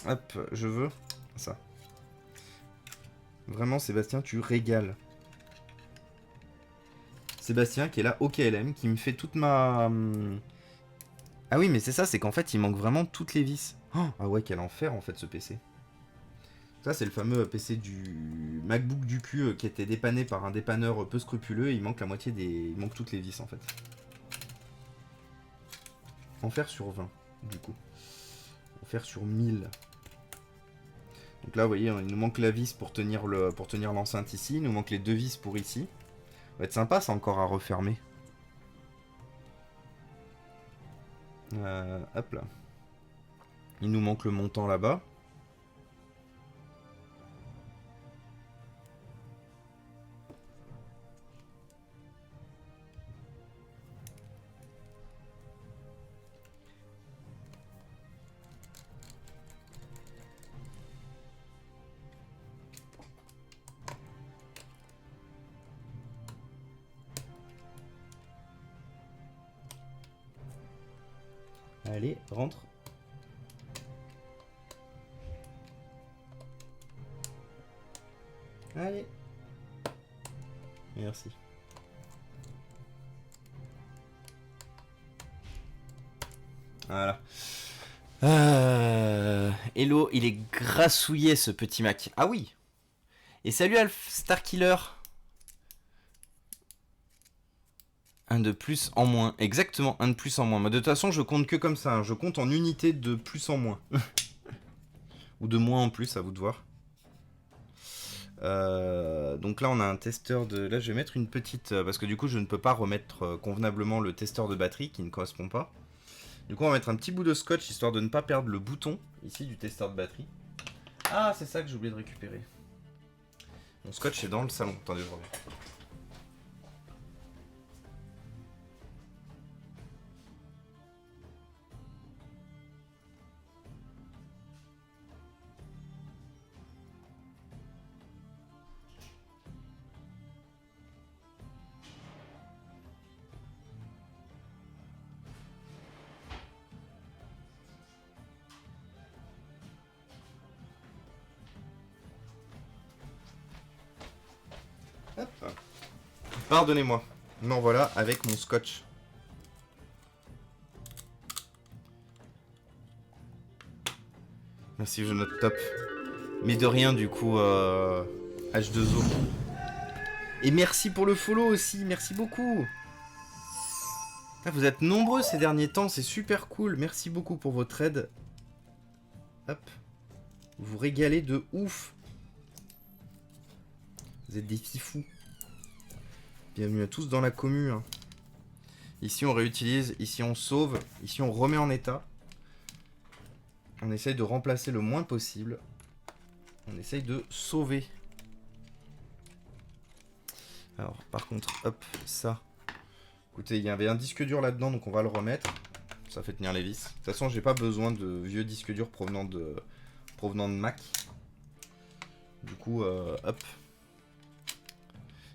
Hop, je veux ça. Vraiment, Sébastien, tu régales. Sébastien qui est là au KLM, qui me fait toute ma... Ah oui, mais c'est ça, c'est qu'en fait, il manque vraiment toutes les vis. Oh, ah ouais, quel enfer, en fait, ce PC. Ça, c'est le fameux PC du MacBook du cul qui était dépanné par un dépanneur peu scrupuleux. Et il manque la moitié des... Il manque toutes les vis, en fait. Enfer sur 20, du coup. Enfer sur 1000. Donc là, vous voyez, il nous manque la vis pour tenir l'enceinte ici. Il nous manque les 2 vis pour ici. Ça va être sympa, ça, encore à refermer. Hop là. Il nous manque le montant là-bas. Allez, rentre. Allez. Merci. Voilà. Hello, il est grassouillé ce petit Mac. Ah oui. Et salut Alf Starkiller. Un de plus en moins. Exactement, un de plus en moins. Mais de toute façon, je compte que comme ça. Hein. Je compte en unités de plus en moins. Ou de moins en plus, à vous de voir. Donc là, on a un testeur de... Là, je vais mettre une petite... Parce que du coup, je ne peux pas remettre convenablement le testeur de batterie qui ne correspond pas. Du coup, on va mettre un petit bout de scotch, histoire de ne pas perdre le bouton, ici, du testeur de batterie. Ah, c'est ça que j'ai oublié de récupérer. Mon scotch est dans le salon. Attendez, je reviens. Hop. Pardonnez-moi. Non, voilà, avec mon scotch. Merci, je note top. Mais de rien, du coup, H2O. Et merci pour le follow aussi, merci beaucoup. Ah, vous êtes nombreux ces derniers temps, c'est super cool. Merci beaucoup pour votre aide. Hop. Vous régalez de ouf. Vous êtes des fifous. Bienvenue à tous dans la commu. Hein. Ici on réutilise, ici on sauve, ici on remet en état. On essaye de remplacer le moins possible. On essaye de sauver. Alors par contre, hop, ça. Écoutez, il y avait un disque dur là-dedans, donc on va le remettre. Ça fait tenir les vis. De toute façon, j'ai pas besoin de vieux disques durs provenant de Mac. Du coup, hop.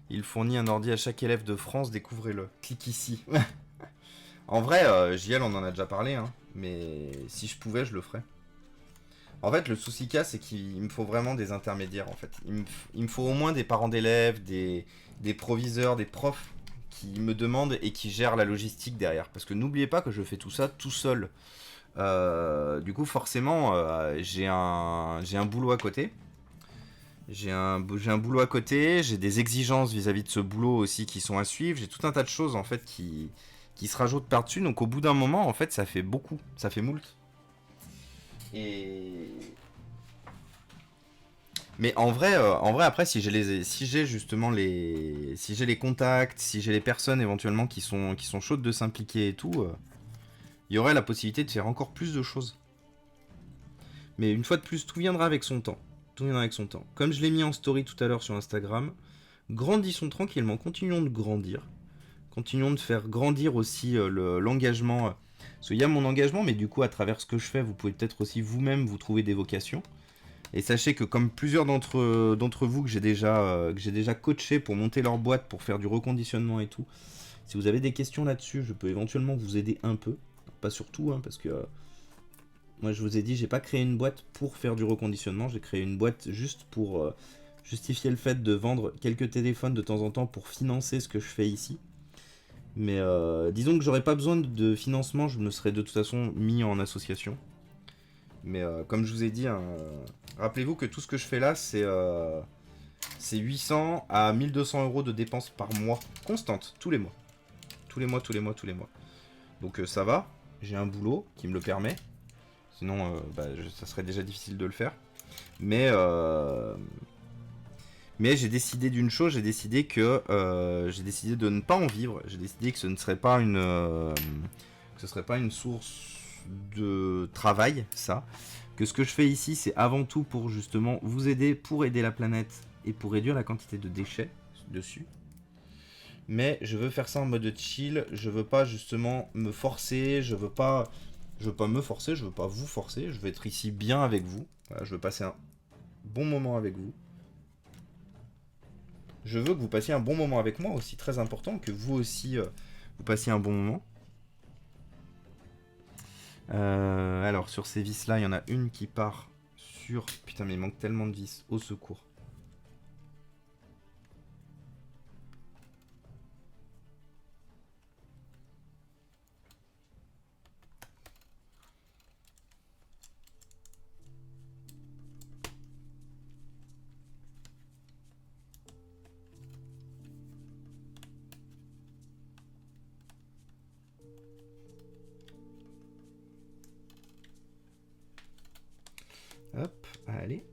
Il fournit un ordi à chaque élève de France, découvrez-le. Clique ici. En vrai, JL, on en a déjà parlé, hein, mais si je pouvais, je le ferais. En fait, le souci qu'il y a, c'est qu'il me faut vraiment des intermédiaires, en fait. Il me faut au moins des parents d'élèves, des proviseurs, des profs qui me demandent et qui gèrent la logistique derrière. Parce que n'oubliez pas que je fais tout ça tout seul. Du coup, forcément, j'ai un boulot à côté. J'ai un boulot à côté, j'ai des exigences vis-à-vis de ce boulot aussi qui sont à suivre. J'ai tout un tas de choses, en fait, qui se rajoutent par-dessus. Donc, au bout d'un moment, en fait, ça fait beaucoup. Ça fait moult. Mais en vrai, après, si j'ai justement les contacts, si j'ai les personnes éventuellement qui sont chaudes de s'impliquer et tout, il y aurait la possibilité de faire encore plus de choses. Mais une fois de plus, tout viendra avec son temps. Tout viendra avec son temps. Comme je l'ai mis en story tout à l'heure sur Instagram, grandissons tranquillement, continuons de grandir. Continuons de faire grandir aussi l'engagement. Parce qu'il y a mon engagement, mais du coup, à travers ce que je fais, vous pouvez peut-être aussi vous-même vous trouver des vocations. Et sachez que comme plusieurs d'entre vous que j'ai déjà coaché pour monter leur boîte, pour faire du reconditionnement et tout, si vous avez des questions là-dessus, je peux éventuellement vous aider un peu. Pas surtout, hein, parce que moi je vous ai dit, j'ai pas créé une boîte pour faire du reconditionnement, j'ai créé une boîte juste pour justifier le fait de vendre quelques téléphones de temps en temps pour financer ce que je fais ici. Mais disons que j'aurais pas besoin de financement, je me serais de toute façon mis en association. Mais comme je vous ai dit, hein, rappelez-vous que tout ce que je fais là, c'est 800 à 1200 euros de dépenses par mois, constantes, tous les mois. Tous les mois, tous les mois, tous les mois. Donc ça va, j'ai un boulot qui me le permet. Sinon, ça serait déjà difficile de le faire. Mais j'ai décidé d'une chose, j'ai décidé de ne pas en vivre. J'ai décidé que ce ne serait pas une source de travail, ça. Que ce que je fais ici, c'est avant tout pour justement vous aider, pour aider la planète et pour réduire la quantité de déchets dessus. Mais je veux faire ça en mode chill, je veux pas justement me forcer, je veux pas me forcer, je veux pas vous forcer, je veux être ici bien avec vous. Voilà, je veux passer un bon moment avec vous. Je veux que vous passiez un bon moment avec moi aussi, très important, que vous aussi vous passiez un bon moment. Alors sur ces vis là, il y en a une qui part sur... Putain mais il manque tellement de vis, au secours. Hop, allez.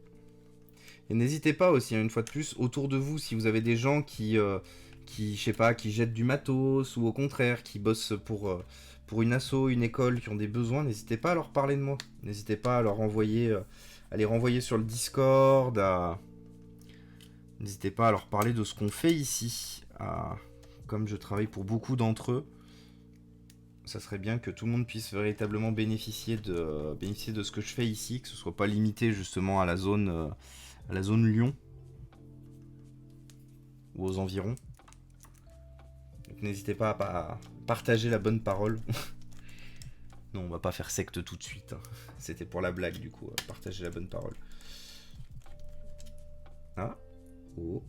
Et n'hésitez pas aussi, hein, une fois de plus, autour de vous, si vous avez des gens qui je sais pas, qui jettent du matos, ou au contraire, qui bossent pour une asso, une école, qui ont des besoins, n'hésitez pas à leur parler de moi. N'hésitez pas à leur envoyer, à les renvoyer sur le Discord, N'hésitez pas à leur parler de ce qu'on fait ici. Comme je travaille pour beaucoup d'entre eux, ça serait bien que tout le monde puisse véritablement bénéficier de ce que je fais ici, que ce soit pas limité justement à la zone Lyon ou aux environs. Donc n'hésitez pas à partager la bonne parole. Non, on va pas faire secte tout de suite, hein. C'était pour la blague du coup, partager la bonne parole. Ah, oh.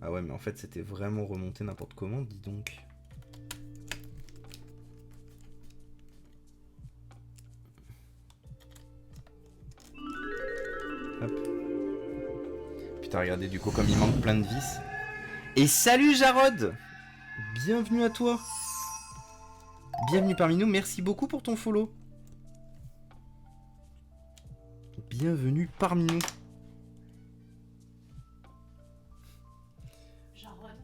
Ah ouais, mais en fait, c'était vraiment remonté n'importe comment, dis donc. Hop. Putain, regardez, du coup, comme il manque plein de vis. Et salut Jarod! Bienvenue à toi! Bienvenue parmi nous, merci beaucoup pour ton follow. Bienvenue parmi nous.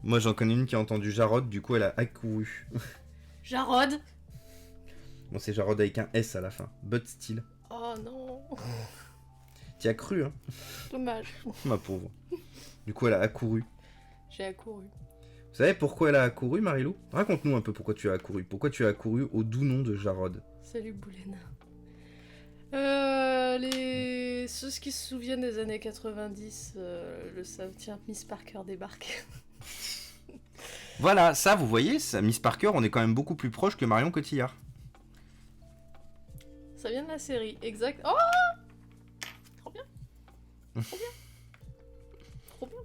Moi j'en connais une qui a entendu Jarod, du coup elle a accouru. Jarod. Bon c'est Jarod avec un S à la fin. But still. Oh non. T'y as cru hein. Dommage. Ma pauvre. Du coup elle a accouru. J'ai accouru. Vous savez pourquoi elle a accouru Marilou? Raconte-nous un peu pourquoi tu as accouru. Pourquoi tu as accouru au doux nom de Jarod? Salut Boulena. Ceux qui se souviennent des années 90 le savent. Tiens, Miss Parker débarque. Voilà, ça vous voyez, ça, Miss Parker, on est quand même beaucoup plus proche que Marion Cotillard. Ça vient de la série, exact. Oh, trop bien. Trop bien. Trop bien.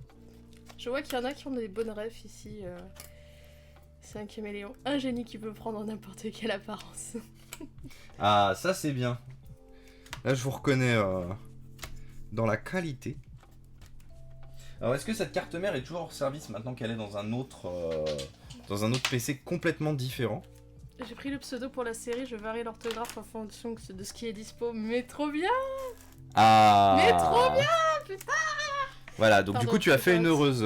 Je vois qu'il y en a qui ont des bonnes refs ici. C'est un caméléon. Un génie qui peut prendre n'importe quelle apparence. Ah, ça c'est bien. Là, je vous reconnais dans la qualité. Alors, est-ce que cette carte mère est toujours hors service maintenant qu'elle est dans un autre PC complètement différent? J'ai pris le pseudo pour la série, je varie l'orthographe en fonction de ce qui est dispo. Mais trop bien! Ah! Mais trop bien, putain! Voilà, donc Pardon, du coup, tu as fait une heureuse,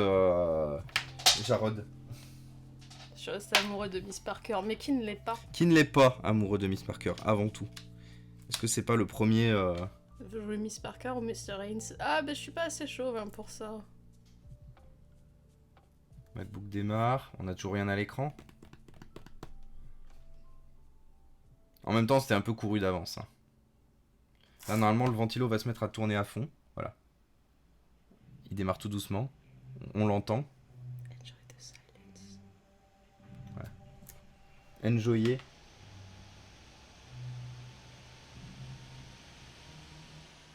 Jarod. Je suis resté amoureux de Miss Parker, mais qui ne l'est pas? Qui ne l'est pas amoureux de Miss Parker, avant tout? Est-ce que c'est pas le premier... Je veux jouer Miss Parker ou Mr. Haynes? Ah, bah je suis pas assez chauve hein, pour ça. MacBook démarre, on a toujours rien à l'écran. En même temps, c'était un peu couru d'avance. Hein. Là, normalement, le ventilo va se mettre à tourner à fond. Voilà. Il démarre tout doucement. On l'entend. Ouais. Enjoyer.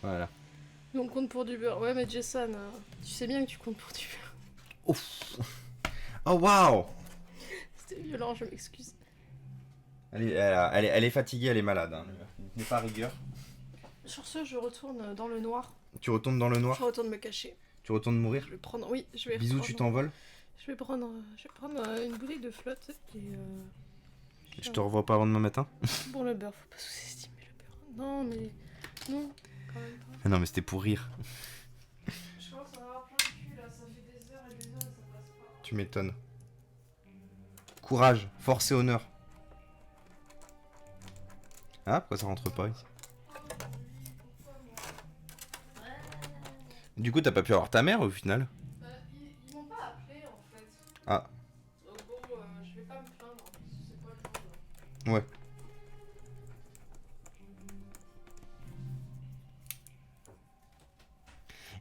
Voilà. On compte pour du beurre. Ouais, mais Jason, tu sais bien que tu comptes pour du beurre. Ouf. Oh, waouh. C'était violent, je m'excuse. Elle est fatiguée, elle est malade. Hein. N'est pas rigueur. Sur ce, je retourne dans le noir. Tu retournes dans le noir. Je retourne me cacher. Tu retournes mourir. Je vais prendre... Oui, je vais Bisous, reprendre... tu t'envoles. Je vais prendre une bouteille de flotte et... Je te revois pas avant demain matin. Bon, le beurre, faut pas sous-estimer le beurre. Non, mais... Non, quand même pas. Ah non, mais c'était pour rire. Je commence à avoir plein de cul, là. Ça fait des heures et des heures et ça passe pas. Tu m'étonnes. Courage, force et honneur. Ah, pourquoi ça rentre pas ici? Du coup, t'as pas pu avoir ta mère au final? Ils m'ont pas appelé en fait. Ah. Bon, je vais pas me plaindre, c'est pas le genre. Ouais.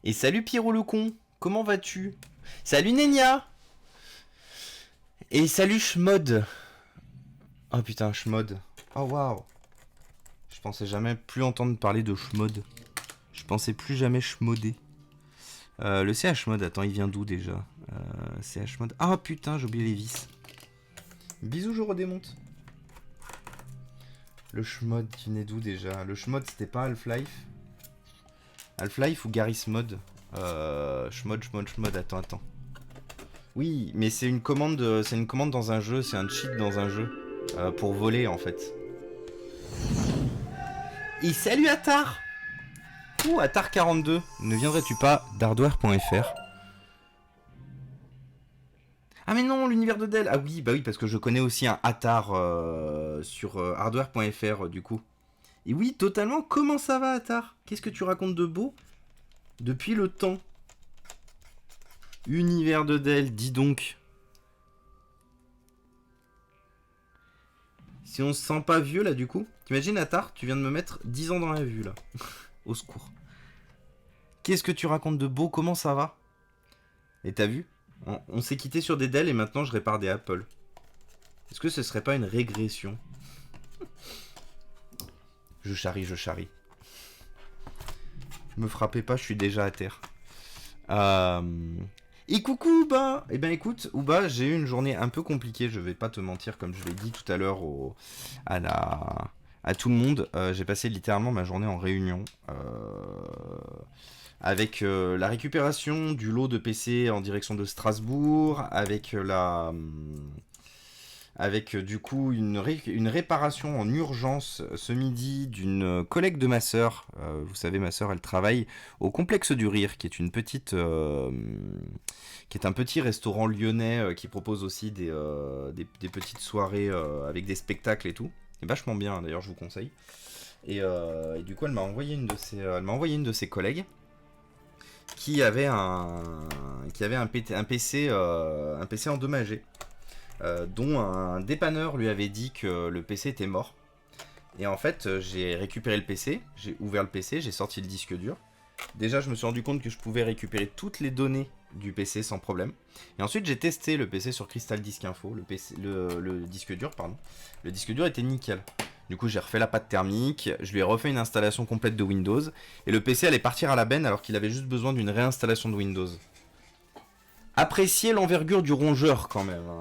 Et salut Pierrot le con, comment vas-tu? Salut Nenia. Et salut Schmod. Oh putain, Schmod. Oh waouh. Je pensais jamais plus entendre parler de Schmod. Je pensais plus jamais schmoder. Le CH mode, attends, il vient d'où déjà? CH mode. Ah putain, j'ai oublié les vis. Bisous, je redémonte. Le schmod, qui venait d'où déjà? Le schmod, c'était pas Half-Life? Half-Life ou Garry's Mod? Schmod, attends. Oui, mais c'est une commande dans un jeu, c'est un cheat dans un jeu. Pour voler en fait. Et salut Attar! Ouh, Attar42, ne viendrais-tu pas d'hardware.fr? Ah mais non, l'univers de Dell. Ah oui, bah oui, parce que je connais aussi un Attar sur hardware.fr du coup. Et oui, totalement, comment ça va Attar? Qu'est-ce que tu racontes de beau depuis le temps? Univers de Dell, dis donc. Si on se sent pas vieux là du coup. T'imagines Attar, tu viens de me mettre 10 ans dans la vue là. Au secours. Qu'est-ce que tu racontes de beau? Comment ça va? Et t'as vu? On s'est quitté sur des Dell et maintenant je répare des Apple. Est-ce que ce serait pas une régression? Je charrie. Me frappez pas, je suis déjà à terre. Et coucou Ouba. Eh ben écoute, Ouba, j'ai eu une journée un peu compliquée, je vais pas te mentir, comme je l'ai dit tout à l'heure à tout le monde. J'ai passé littéralement ma journée en réunion. Avec la récupération du lot de PC en direction de Strasbourg, avec du coup une réparation en urgence ce midi d'une collègue de ma sœur. Vous savez, ma sœur, elle travaille au Complexe du Rire, qui est un petit restaurant lyonnais qui propose aussi des petites soirées avec des spectacles et tout. C'est vachement bien, d'ailleurs, je vous conseille. Et du coup, elle m'a envoyé une de ses collègues qui avait un PC endommagé. Dont un dépanneur lui avait dit que le PC était mort. Et en fait, j'ai récupéré le PC, j'ai ouvert le PC, j'ai sorti le disque dur. Déjà, je me suis rendu compte que je pouvais récupérer toutes les données du PC sans problème. Et ensuite, j'ai testé le PC sur Crystal Disk Info, le disque dur, pardon. Le disque dur était nickel. Du coup, j'ai refait la pâte thermique, je lui ai refait une installation complète de Windows. Et le PC allait partir à la benne alors qu'il avait juste besoin d'une réinstallation de Windows. Appréciez l'envergure du rongeur quand même. Hein.